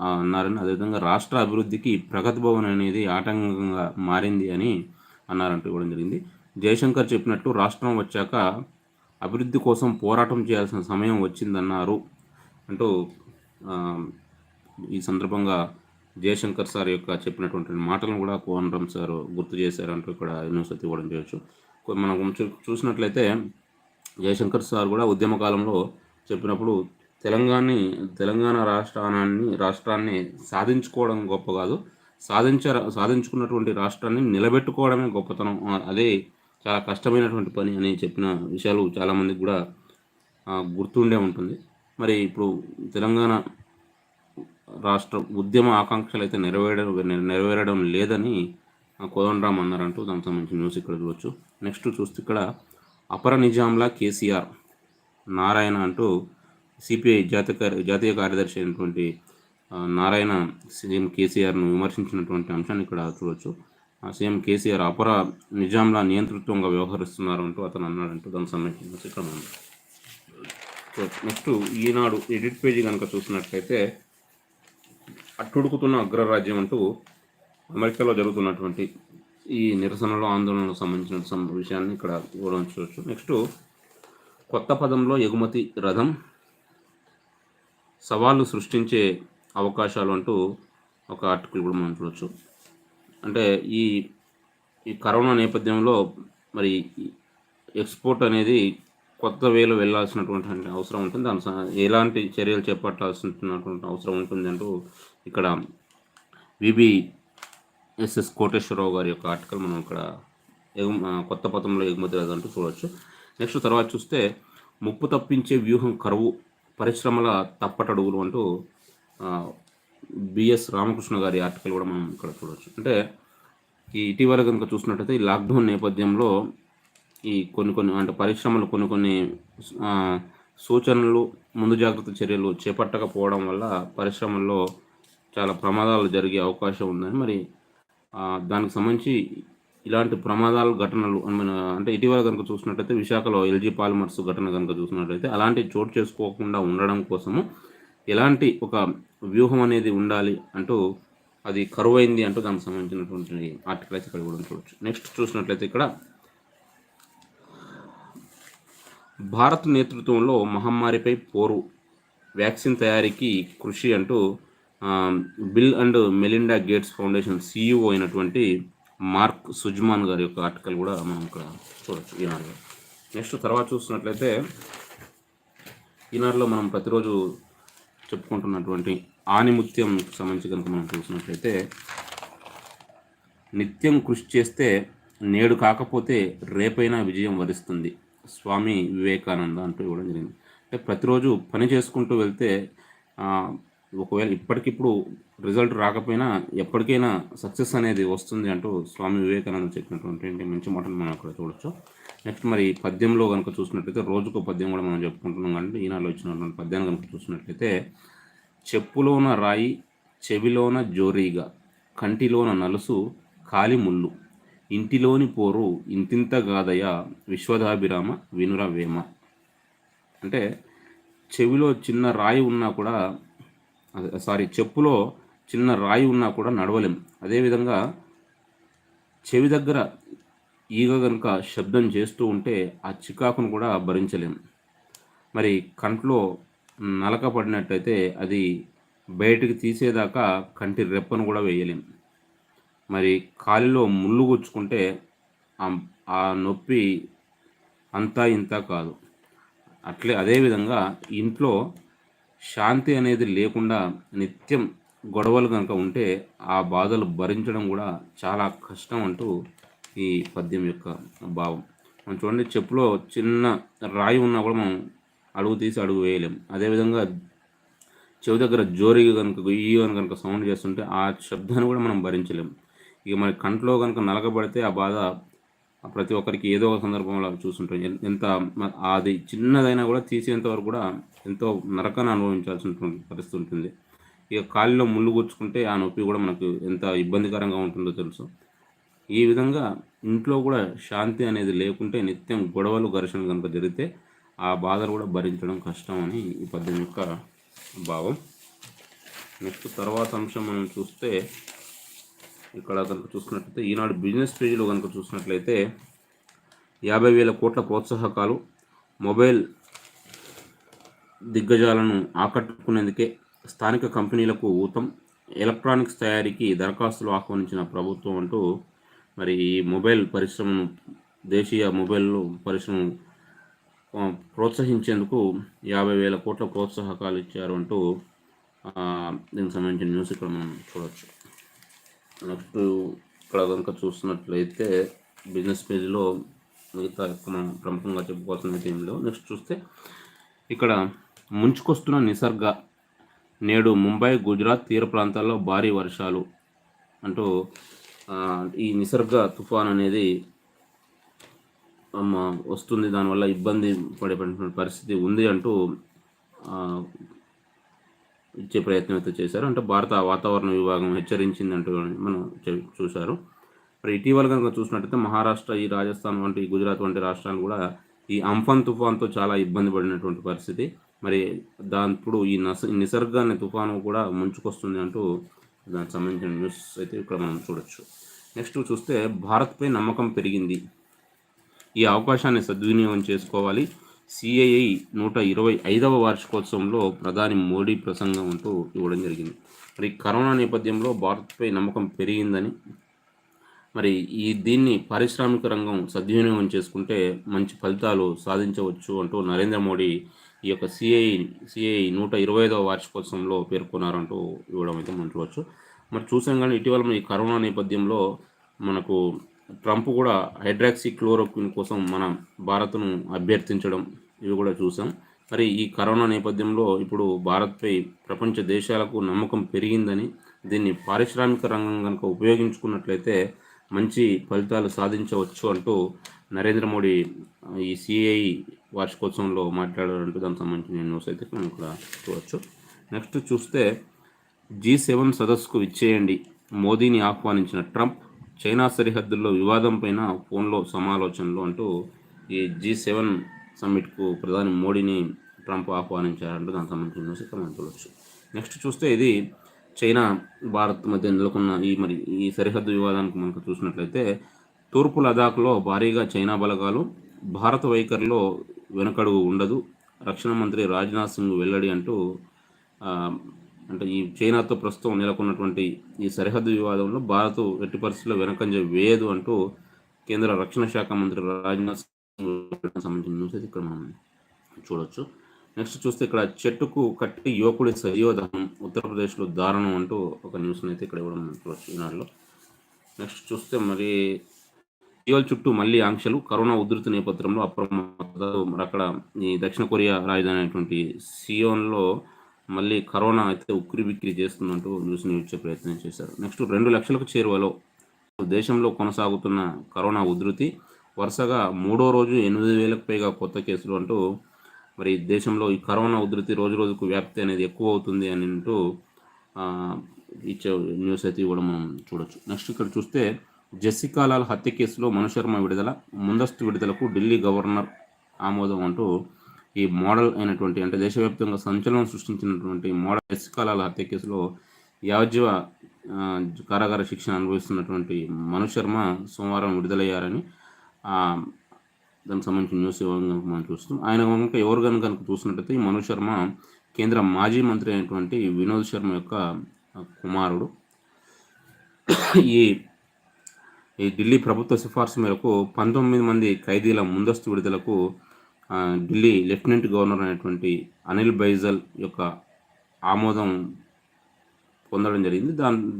అన్నారని, అదేవిధంగా రాష్ట్ర అభివృద్ధికి ప్రగతి భవన్ అనేది ఆటంకంగా మారింది అని అన్నారంటూ ఇవ్వడం జరిగింది. జయశంకర్ చెప్పినట్టు రాష్ట్రం వచ్చాక అభివృద్ధి కోసం పోరాటం చేయాల్సిన సమయం వచ్చిందన్నారు అంటూ ఈ సందర్భంగా జయశంకర్ సార్ యొక్క చెప్పినటువంటి మాటలను కూడా కోదండరామ్ సార్ గుర్తు చేశారంటూ ఇక్కడ న్యూస్ అయితే ఇవ్వడం చేయొచ్చు. మనం చూసినట్లయితే జయశంకర్ సార్ కూడా ఉద్యమ కాలంలో చెప్పినప్పుడు తెలంగాణ రాష్ట్రాన్ని సాధించుకోవడం గొప్ప కాదు, సాధించుకున్నటువంటి రాష్ట్రాన్ని నిలబెట్టుకోవడమే గొప్పతనం, అదే చాలా కష్టమైనటువంటి పని అని చెప్పిన విషయాలు చాలామందికి కూడా గుర్తుండే ఉంటుంది. మరి ఇప్పుడు తెలంగాణ రాష్ట్ర ఉద్యమ ఆకాంక్షలు అయితే నెరవేరడం లేదని కోదండరామ్ అన్నారంటూ దానికి సంబంధించిన న్యూస్ ఇక్కడ చూడవచ్చు. నెక్స్ట్ చూస్తే ఇక్కడ అపర నిజాంలా కేసీఆర్ నారాయణ అంటూ సిపిఐ జాతీయ కార్యదర్శి అయినటువంటి నారాయణ సీఎం కేసీఆర్ను విమర్శించినటువంటి అంశాన్ని ఇక్కడ చూడవచ్చు. సీఎం కేసీఆర్ అపర నిజాంలా నియంతృత్వంగా వ్యవహరిస్తున్నారు అంటూ అతను అన్నాడంటూ దానికి సంబంధించిన ఇక్కడ ఉంది. నెక్స్ట్ ఈనాడు ఎడిట్ పేజీ కనుక చూసినట్లయితే అట్టుడుకుతున్న అగ్రరాజ్యం అంటూ అమెరికాలో జరుగుతున్నటువంటి ఈ నిరసనలో ఆందోళనకు సంబంధించిన విషయాన్ని ఇక్కడ ఇవ్వడం చూడవచ్చు. నెక్స్ట్ కొత్త పదంలో ఎగుమతి రథం సవాళ్ళు సృష్టించే అవకాశాలు అంటూ ఒక ఆర్టికల్ కూడా మనం చూడవచ్చు. అంటే ఈ కరోనా నేపథ్యంలో మరి ఎక్స్పోర్ట్ అనేది కొత్త వేలో వెళ్ళాల్సినటువంటి అవసరం ఉంటుంది, దాని ఎలాంటి చర్యలు చేపట్టాల్సినటువంటి అవసరం ఉంటుంది అంటూ ఇక్కడ విబిఎస్ఎస్ కోటేశ్వరరావు గారి యొక్క ఆర్టికల్ మనం ఇక్కడ కొత్త పథంలో ఎగుమతి రథం అంటూ చూడవచ్చు. నెక్స్ట్ తర్వాత చూస్తే ముప్పు తప్పించే వ్యూహం కరువు పరిశ్రమల తప్పటడుగులు అంటూ బిఎస్ రామకృష్ణ గారి ఆర్టికల్ కూడా మనం ఇక్కడ చూడవచ్చు. అంటే ఈ ఇటీవల కనుక చూసినట్టయితే ఈ లాక్డౌన్ నేపథ్యంలో ఈ కొన్ని అంటే పరిశ్రమలు కొన్ని సూచనలు ముందు జాగ్రత్త చర్యలు చేపట్టకపోవడం వల్ల పరిశ్రమల్లో చాలా ప్రమాదాలు జరిగే అవకాశం ఉందని, మరి దానికి సంబంధించి ఇలాంటి ఘటనలు అంటే ఇటీవల కనుక చూసినట్లయితే విశాఖలో ఎల్జీ పాలిమర్స్ ఘటన కనుక చూసినట్లయితే అలాంటి చోటు చేసుకోకుండా ఉండడం కోసము ఎలాంటి ఒక వ్యూహం అనేది ఉండాలి అంటూ అది కరువైంది అంటూ దానికి సంబంధించినటువంటి ఆర్టికల్ అయితే ఇక్కడ కూడా చూడవచ్చు. నెక్స్ట్ చూసినట్లయితే ఇక్కడ భారత్ నేతృత్వంలో మహమ్మారిపై పోరు వ్యాక్సిన్ తయారీకి కృషి అంటూ bill and Melinda gates foundation CEO అయినటువంటి మార్క్ సుజ్మాన్ గారి యొక్క ఆర్టికల్ కూడా మనం ఇక్కడ చూడవచ్చు ఈనాడులో. నెక్స్ట్ తర్వాత చూసినట్లయితే ఈనాడులో మనం ప్రతిరోజు చెప్పుకుంటున్నటువంటి ఆణిముత్యం సంబంధించి కనుక మనం చూసినట్లయితే నిత్యం కృషి చేస్తే నేడు కాకపోతే రేపైనా విజయం వరిస్తుంది స్వామి వివేకానంద అంటూ ఇవ్వడం జరిగింది. అంటే ప్రతిరోజు పని చేసుకుంటూ వెళ్తే ఒకవేళ ఇప్పటికిప్పుడు రిజల్ట్ రాకపోయినా ఎప్పటికైనా సక్సెస్ అనేది వస్తుంది అంటూ స్వామి వివేకానంద చెప్పినటువంటి మంచి మాటను మనం అక్కడ చూడొచ్చు. నెక్స్ట్ మరి పద్యంలో కనుక చూసినట్లయితే రోజుకో పద్యం కూడా మనం చెప్పుకుంటున్నాం. అంటే ఈనాడులో ఇచ్చినటువంటి పద్యాన్ని కనుక చూసినట్లయితే చెప్పులోన రాయి చెవిలోన జోరీగా కంటిలోన నలుసు కాలి ముళ్ళు ఇంటిలోని పోరు ఇంతింత గాదయ విశ్వదాభిరామ వినురవేమ. అంటే చెవిలో చిన్న రాయి ఉన్నా కూడా చెప్పులో చిన్న రాయి ఉన్నా కూడా నడవలేం. అదేవిధంగా చెవి దగ్గర ఈగ కనుక శబ్దం చేస్తూ ఉంటే ఆ చికాకును కూడా భరించలేం. మరి కంట్లో నలక పడినట్టయితే అది బయటికి తీసేదాకా కంటి రెప్పను కూడా వేయలేం. మరి కాలిలో ముళ్ళు గుచ్చుకుంటే ఆ నొప్పి అంతా ఇంతా కాదు. అదేవిధంగా ఇంట్లో శాంతి అనేది లేకుండా నిత్యం గొడవలు కనుక ఉంటే ఆ బాధలు భరించడం కూడా చాలా కష్టం అంటూ ఈ పద్యం యొక్క భావం. మనం చూడండి, చెప్పులో చిన్న రాయి ఉన్నా కూడా మనం అడుగు తీసి అడుగు వేయలేం. అదేవిధంగా చెవి దగ్గర జోరీగా కనుక గొయ్యి అని కనుక సౌండ్ చేస్తుంటే ఆ శబ్దాన్ని కూడా మనం భరించలేం. ఇక మన కంట్లో కనుక నలకబడితే ఆ బాధ ప్రతి ఒక్కరికి ఏదో ఒక సందర్భంలో చూస్తుంటాం. ఎంత అది చిన్నదైనా కూడా తీసేంత వరకు కూడా ఎంతో నరకాన్ని అనుభవించాల్సినటువంటి పరిస్థితి ఉంటుంది. ఇక కాలిలో ముళ్ళు గుచ్చుకుంటే ఆ నొప్పి కూడా మనకు ఎంత ఇబ్బందికరంగా ఉంటుందో తెలుసు. ఈ విధంగా ఇంట్లో కూడా శాంతి అనేది లేకుంటే నిత్యం గొడవలు ఘర్షణ కనుక జరిగితే ఆ బాధలు కూడా భరించడం కష్టం అని ఈ పద్యం యొక్క భావం. నెక్స్ట్ తర్వాత అంశం మనం చూస్తే, ఇక్కడ కనుక చూసుకున్నట్లయితే ఈనాడు బిజినెస్ పేజీలో కనుక చూసినట్లయితే 50,000 కోట్ల ప్రోత్సాహకాలు మొబైల్ దిగ్గజాలను ఆకట్టుకునేందుకే స్థానిక కంపెనీలకు ఊతం, ఎలక్ట్రానిక్స్ తయారీకి దరఖాస్తులు ఆహ్వానించిన ప్రభుత్వం అంటూ మరి ఈ మొబైల్ పరిశ్రమను, దేశీయ మొబైల్ పరిశ్రమను ప్రోత్సహించేందుకు 50,000 కోట్ల ప్రోత్సాహకాలు ఇచ్చారు అంటూ దీనికి సంబంధించిన న్యూస్ ఇక్కడ మనం చూడవచ్చు. నెక్స్ట్ ఇక్కడ కనుక చూసినట్లయితే బిజినెస్ పేజీలో మిగతా మనం ప్రముఖంగా చెప్పుకోవాల్సిన ఏం లేవు. నెక్స్ట్ చూస్తే ఇక్కడ ముంచుకొస్తున్న నిసర్గ, నేడు ముంబై, గుజరాత్ తీర ప్రాంతాల్లో భారీ వర్షాలు అంటూ ఈ నిసర్గ తుఫాన్ అనేది వస్తుంది, దానివల్ల ఇబ్బంది పడేటువంటి పరిస్థితి ఉంది అంటూ ఇచ్చే ప్రయత్నం అయితే చేశారు. అంటే భారత వాతావరణ విభాగం హెచ్చరించింది అంటూ మనం చూశారు. మరి ఇటీవల కనుక చూసినట్టయితే మహారాష్ట్ర, ఈ రాజస్థాన్ వంటి, గుజరాత్ వంటి రాష్ట్రాలు కూడా ఈ అంఫన్ తుఫాన్తో చాలా ఇబ్బంది పడినటువంటి పరిస్థితి. మరి ఇప్పుడు ఈ నిసర్గ అనే తుఫాను కూడా ముంచుకొస్తుంది అంటూ దానికి సంబంధించిన న్యూస్ అయితే ఇక్కడ మనం చూడొచ్చు. నెక్స్ట్ చూస్తే భారత్పై నమ్మకం పెరిగింది, ఈ అవకాశాన్ని సద్వినియోగం చేసుకోవాలి, సిఐఐ 125వ వార్షికోత్సవంలో ప్రధాని మోడీ ప్రసంగం అంటూ ఇవ్వడం జరిగింది. మరి కరోనా నేపథ్యంలో భారత్పై నమ్మకం పెరిగిందని, మరి దీన్ని పారిశ్రామిక రంగం సద్వినియోగం చేసుకుంటే మంచి ఫలితాలు సాధించవచ్చు అంటూ నరేంద్ర మోడీ ఈ యొక్క సిఐఐ 125వ వార్షికోత్సవంలో పేర్కొన్నారంటూ ఇవ్వడం అయితే మనం చూడవచ్చు. మరి చూసాం కానీ ఇటీవల ఈ కరోనా నేపథ్యంలో మనకు ట్రంప్ కూడా హైడ్రాక్సీ క్లోరోక్విన్ కోసం మన భారత్ను అభ్యర్థించడం ఇవి కూడా చూసాం. మరి ఈ కరోనా నేపథ్యంలో ఇప్పుడు భారత్పై ప్రపంచ దేశాలకు నమ్మకం పెరిగిందని, దీన్ని పారిశ్రామిక రంగం కనుక ఉపయోగించుకున్నట్లయితే మంచి ఫలితాలు సాధించవచ్చు అంటూ నరేంద్ర మోడీ ఈ సిఐఐ వార్షికోత్సవంలో మాట్లాడారంటూ దానికి సంబంధించిన న్యూస్ అయితే మనం ఇక్కడ చూడవచ్చు. నెక్స్ట్ చూస్తే G7 సదస్సుకు విచ్చేయండి, మోదీని ఆహ్వానించిన ట్రంప్, చైనా సరిహద్దుల్లో వివాదం పైన ఫోన్లో సమాలోచనలు అంటూ ఈ G7 సమ్మిట్కు ప్రధాని మోడీని ట్రంప్ ఆహ్వానించారంటూ దానికి సంబంధించిన న్యూస్ ఇక్కడ మనం చూడవచ్చు. నెక్స్ట్ చూస్తే ఇది చైనా భారత్ మధ్య నెలకొన్న ఈ సరిహద్దు వివాదానికి మనకు చూసినట్లయితే తూర్పు లదాఖ్లో భారీగా చైనా బలగాలు, భారత వైఖరిలో వెనకడుగు ఉండదు, రక్షణ మంత్రి రాజ్నాథ్ సింగ్ వెల్లడి అంటూ అంటే ఈ చైనాతో ప్రస్తుతం నెలకొన్నటువంటి ఈ సరిహద్దు వివాదంలో భారత్ ఎట్టి పరిస్థితుల్లో వెనకంజ వేయదు అంటూ కేంద్ర రక్షణ శాఖ మంత్రి రాజ్నాథ్ సింగ్ సంబంధించిన న్యూస్ అయితే ఇక్కడ మనం చూడవచ్చు. నెక్స్ట్ చూస్తే ఇక్కడ చెట్టుకు కట్టి యువకుడి సజీవదహనం, ఉత్తరప్రదేశ్లో దారుణం అంటూ ఒక న్యూస్ని అయితే ఇక్కడ ఇవ్వడం చూడవచ్చు ఈనాడులో. నెక్స్ట్ చూస్తే మరి సియోల్ చుట్టూ మళ్ళీ ఆంక్షలు, కరోనా ఉధృతి నేపథ్యంలో అప్రమత్తత. అక్కడ ఈ దక్షిణ కొరియా రాజధాని అయినటువంటి సియోన్లో మళ్ళీ కరోనా అయితే ఉక్కిరి బిక్కిరి చేస్తుందంటూ న్యూస్ని ఇచ్చే ప్రయత్నం చేశారు. నెక్స్ట్ 2 లక్షలకు చేరువలో దేశంలో కొనసాగుతున్న కరోనా ఉధృతి, వరుసగా 3వ రోజు 8,000కు పైగా కొత్త కేసులు అంటూ మరి దేశంలో ఈ కరోనా ఉధృతి రోజు రోజుకు వ్యాప్తి అనేది ఎక్కువ అవుతుంది అని అంటూ ఇచ్చే న్యూస్ అయితే ఇవ్వడం మనం చూడొచ్చు. నెక్స్ట్ ఇక్కడ చూస్తే జెసికా లాల్ హత్య కేసులో మను శర్మ విడుదల, ముందస్తు విడుదలకు ఢిల్లీ గవర్నర్ ఆమోదం అంటూ ఈ మోడల్ అయినటువంటి, అంటే దేశవ్యాప్తంగా సంచలనం సృష్టించినటువంటి మోడల్ జెసికా లాల్ హత్య కేసులో యావజ్జీవ కారాగార శిక్షణ అనుభవిస్తున్నటువంటి మను శర్మ సోమవారం విడుదలయ్యారని దానికి సంబంధించిన న్యూస్ మనం చూస్తాం. ఆయన కనుక ఎవరు కనుక చూసినట్టయితే ఈ మను శర్మ కేంద్ర మాజీ మంత్రి అయినటువంటి వినోద్ శర్మ యొక్క కుమారుడు. ఈ ఈ ఢిల్లీ ప్రభుత్వ సిఫార్సు మేరకు 19 మంది ఖైదీల ముందస్తు విడుదలకు ఢిల్లీ లెఫ్టినెంట్ గవర్నర్ అయినటువంటి అనిల్ బైజల్ యొక్క ఆమోదం పొందడం జరిగింది.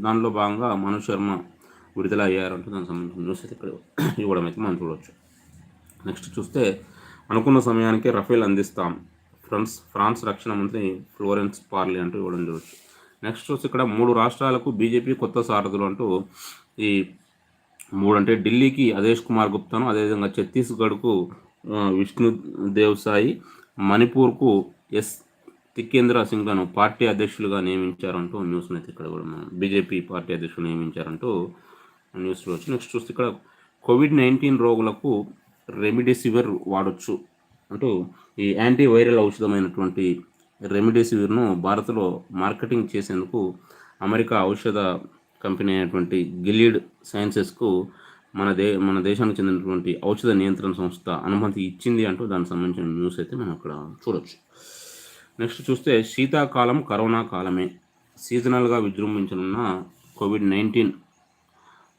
దానిలో భాగంగా మనోజ్ శర్మ విడుదల అయ్యారంటూ దానికి సంబంధించిన న్యూస్ అయితే ఇక్కడ ఇవ్వడం అయితే మనం చూడవచ్చు. నెక్స్ట్ చూస్తే అనుకున్న సమయానికే రఫేల్ అందిస్తాం, ఫ్రాన్స్ రక్షణ మంత్రి ఫ్లోరెన్స్ పార్లీ అంటూ ఇవ్వడం చూడవచ్చు. నెక్స్ట్ చూస్తే ఇక్కడ 3 రాష్ట్రాలకు బీజేపీ కొత్త సారథులు అంటూ ఈ 3 అంటే ఢిల్లీకి అదేష్ కుమార్ గుప్తాను, అదేవిధంగా ఛత్తీస్గఢ్కు విష్ణు దేవ్ సాయి, మణిపూర్కు ఎస్ తికేంద్ర సింగ్లను పార్టీ అధ్యక్షులుగా నియమించారంటూ న్యూస్ అయితే ఇక్కడ కూడా మనం బీజేపీ పార్టీ అధ్యక్షులు నియమించారంటూ న్యూస్లో వచ్చి. నెక్స్ట్ చూస్తే ఇక్కడ కోవిడ్-19 రోగులకు రెమిడెసివిర్ వాడొచ్చు అంటూ ఈ యాంటీవైరల్ ఔషధమైనటువంటి రెమిడెసివిర్ను భారత్లో మార్కెటింగ్ చేసేందుకు అమెరికా ఔషధ కంపెనీ అయినటువంటి గిలీడ్ సైన్సెస్కు మన దేశానికి చెందినటువంటి ఔషధ నియంత్రణ సంస్థ అనుమతి ఇచ్చింది అంటూ దానికి సంబంధించిన న్యూస్ అయితే మనం అక్కడ చూడొచ్చు. నెక్స్ట్ చూస్తే శీతాకాలం కరోనా కాలమే, సీజనల్గా విజృంభించనున్న కోవిడ్-19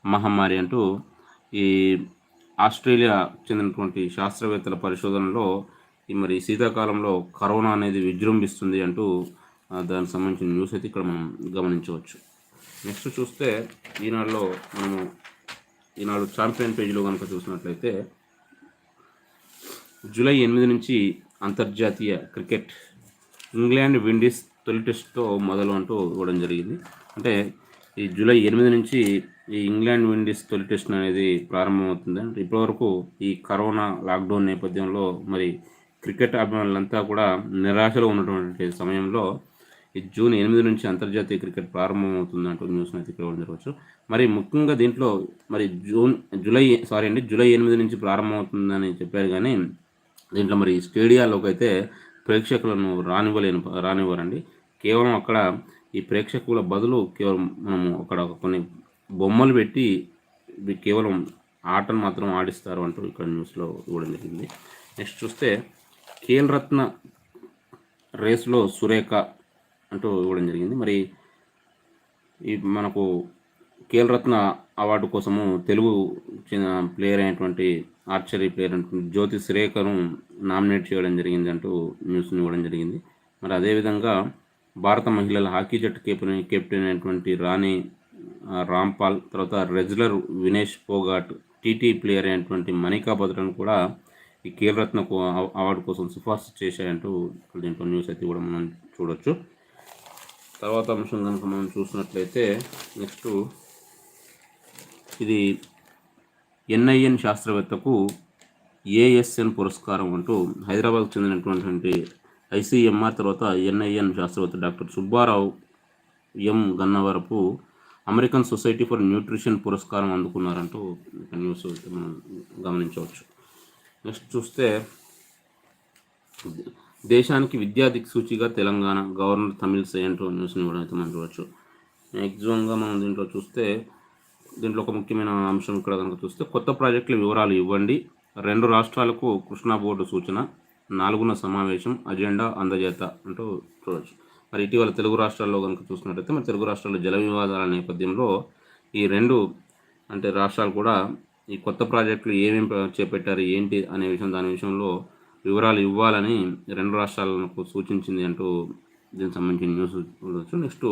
మహమ్మారి అంటూ ఈ ఆస్ట్రేలియా చెందినటువంటి శాస్త్రవేత్తల పరిశోధనలో మరి శీతాకాలంలో కరోనా అనేది విజృంభిస్తుంది అంటూ దానికి సంబంధించిన న్యూస్ అయితే ఇక్కడ మనం గమనించవచ్చు. నెక్స్ట్ చూస్తే ఈనాడు ఛాంపియన్ పేజీలో కనుక చూసినట్లయితే జూలై 8 నుంచి అంతర్జాతీయ క్రికెట్, ఇంగ్లాండ్ విండీస్ తొలి టెస్ట్తో మొదలు అంటూ ఇవ్వడం జరిగింది. అంటే ఈ జూలై 8 నుంచి ఈ ఇంగ్లాండ్ విండీస్ తొలి టెస్ట్ అనేది ప్రారంభమవుతుంది. అంటే ఇప్పటివరకు ఈ కరోనా లాక్డౌన్ నేపథ్యంలో మరి క్రికెట్ అభిమానులంతా కూడా నిరాశలో ఉన్నటువంటి సమయంలో ఈ జూన్ 8 నుంచి అంతర్జాతీయ క్రికెట్ ప్రారంభమవుతుంది అంటూ న్యూస్ అయితే ఇక్కడ జరగవచ్చు. మరి ముఖ్యంగా దీంట్లో మరి జూలై 8 నుంచి ప్రారంభమవుతుందని చెప్పారు, కానీ దీంట్లో మరి స్టేడియాల్లోకి అయితే ప్రేక్షకులను రానివ్వరండి. కేవలం అక్కడ ఈ ప్రేక్షకుల బదులు కేవలం మనము అక్కడ కొన్ని బొమ్మలు పెట్టి కేవలం ఆటను మాత్రం ఆడిస్తారు అంటూ ఇక్కడ న్యూస్లో ఇవ్వడం జరిగింది. నెక్స్ట్ చూస్తే ఖేల్ రత్న రేస్లో సురేఖ అంటూ ఇవ్వడం జరిగింది. మరి ఈ మనకు ఖేల్ రత్న అవార్డు కోసము తెలుగు ప్లేయర్ అయినటువంటి ఆర్చరీ ప్లేయర్ అయినటువంటి జ్యోతి సురేఖను నామినేట్ చేయడం జరిగింది అంటూ న్యూస్ని ఇవ్వడం జరిగింది. మరి అదేవిధంగా భారత మహిళల హాకీ జట్టు కెప్టెన్ అయినటువంటి రాణి రాంపాల్, తర్వాత wrestler Vinesh Phogat, TT player అయినటువంటి మణికా బత్రాను కూడా ఈ ఖేల్ రత్న అవార్డు కోసం సిఫార్సు చేశాయంటూ దీంట్లో న్యూస్ అయితే కూడా మనం చూడొచ్చు. తర్వాత అంశం కనుక మనం చూసినట్లయితే నెక్స్ట్ ఇది ఎన్ఐఎన్ శాస్త్రవేత్తకు ఏఎస్ఎన్ పురస్కారం అంటూ హైదరాబాద్కు చెందినటువంటి ఐసీఎంఆర్ తర్వాత ఎన్ఐఎన్ శాస్త్రవేత్త doctor Subbarao M Gannavarapu American society for nutrition పురస్కారం అందుకున్నారంటూ న్యూస్ మనం గమనించవచ్చు. నెక్స్ట్ చూస్తే దేశానికి విద్యా దిక్సూచిగా తెలంగాణ గవర్నర్ తమిళిసై అంటూ న్యూస్ని ఇవ్వడం అయితే మనం చూడవచ్చు. మ్యాక్సిమంగా మనం దీంట్లో చూస్తే దీంట్లో ఒక ముఖ్యమైన అంశం ఇక్కడ కనుక చూస్తే కొత్త ప్రాజెక్టుల వివరాలు ఇవ్వండి, 2 రాష్ట్రాలకు కృష్ణా బోర్డు సూచన, 4వ సమావేశం అజెండా అందజేత అంటూ చూడవచ్చు. మరి ఇటీవల తెలుగు రాష్ట్రాల్లో కనుక చూసినట్లయితే మరి తెలుగు రాష్ట్రాల్లో జల వివాదాల నేపథ్యంలో ఈ 2 అంటే రాష్ట్రాలు కూడా ఈ కొత్త ప్రాజెక్టులు ఏమేమి చేపట్టారు ఏంటి అనే దాని విషయంలో వివరాలు ఇవ్వాలని 2 రాష్ట్రాలకు సూచించింది అంటూ దీనికి సంబంధించిన న్యూస్ చూడవచ్చు. నెక్స్ట్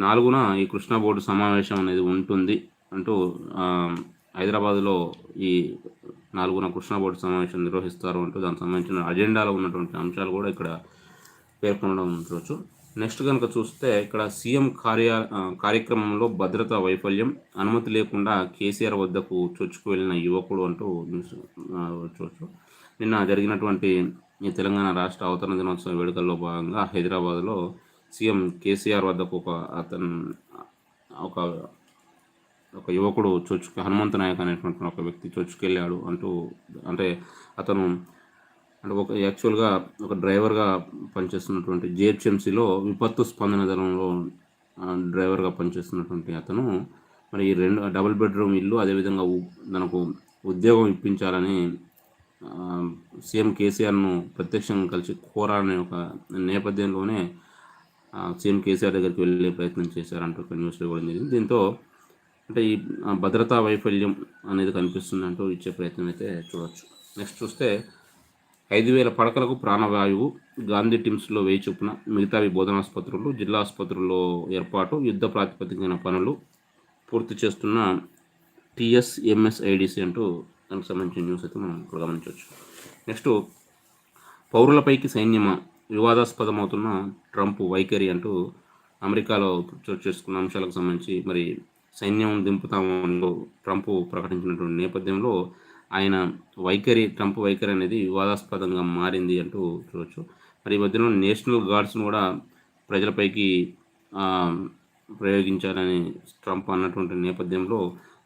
4న ఈ కృష్ణా బోర్డు సమావేశం అనేది ఉంటుంది అంటూ హైదరాబాద్లో ఈ 4న కృష్ణా బోర్డు సమావేశం నిర్వహిస్తారు అంటూ దానికి సంబంధించిన అజెండాలో ఉన్నటువంటి అంశాలు కూడా ఇక్కడ పేర్కొనడం చూడవచ్చు. నెక్స్ట్ కనుక చూస్తే ఇక్కడ సీఎం కార్యక్రమంలో భద్రతా వైఫల్యం, అనుమతి లేకుండా కేసీఆర్ వద్దకు చొచ్చుకు వెళ్ళిన యువకుడు అంటూ న్యూస్ చూడవచ్చు. నిన్న జరిగినటువంటి ఈ తెలంగాణ రాష్ట్ర అవతరణ దినోత్సవ వేడుకల్లో భాగంగా హైదరాబాద్లో సీఎం కేసీఆర్ వద్దకు ఒక యువకుడు హనుమంత నాయక్ అనేటువంటి ఒక వ్యక్తి చొచ్చుకెళ్ళాడు అంటూ, అంటే అతను యాక్చువల్గా ఒక డ్రైవర్గా పనిచేస్తున్నటువంటి జిహెచ్ఎంసీలో విపత్తు స్పందన దళంలో డ్రైవర్గా పనిచేస్తున్నటువంటి అతను మరి ఈ 2 డబుల్ బెడ్రూమ్ ఇల్లు అదేవిధంగా తనకు ఉద్యోగం ఇప్పించాలని సీఎం కేసీఆర్ను ప్రత్యక్షంగా కలిసి కోరాలనే ఒక నేపథ్యంలోనే సీఎం కేసీఆర్ దగ్గరికి వెళ్ళే ప్రయత్నం చేశారంటూ ఒక న్యూస్ ఇవ్వడం జరిగింది. దీంతో అంటే ఈ భద్రతా వైఫల్యం అనేది కనిపిస్తుందంటూ ఇచ్చే ప్రయత్నం అయితే చూడవచ్చు. నెక్స్ట్ చూస్తే 5,000 పడకలకు ప్రాణవాయువు, గాంధీ టిమ్స్లో 1000 చొప్పున, మిగతావి బోధనాసుపత్రులు, జిల్లా ఆసుపత్రుల్లో ఏర్పాటు, యుద్ధ ప్రాతిపదికన పనులు పూర్తి చేస్తున్న TSMSIDC అంటూ దానికి సంబంధించిన న్యూస్ అయితే మనం ఇప్పుడు గమనించవచ్చు. నెక్స్ట్ పౌరులపైకి సైన్యమా, వివాదాస్పదమవుతున్న ట్రంప్ వైఖరి అంటూ అమెరికాలో చోటు చేసుకున్న అంశాలకు సంబంధించి మరి సైన్యం దింపుతామని ట్రంప్ ప్రకటించినటువంటి నేపథ్యంలో ఆయన ట్రంప్ వైఖరి అనేది వివాదాస్పదంగా మారింది అంటూ చూడవచ్చు. మరి ఈ మధ్యలో నేషనల్ గార్డ్స్ను కూడా ప్రజలపైకి ప్రయోగించాలని ట్రంప్ అన్నటువంటి నేపథ్యంలో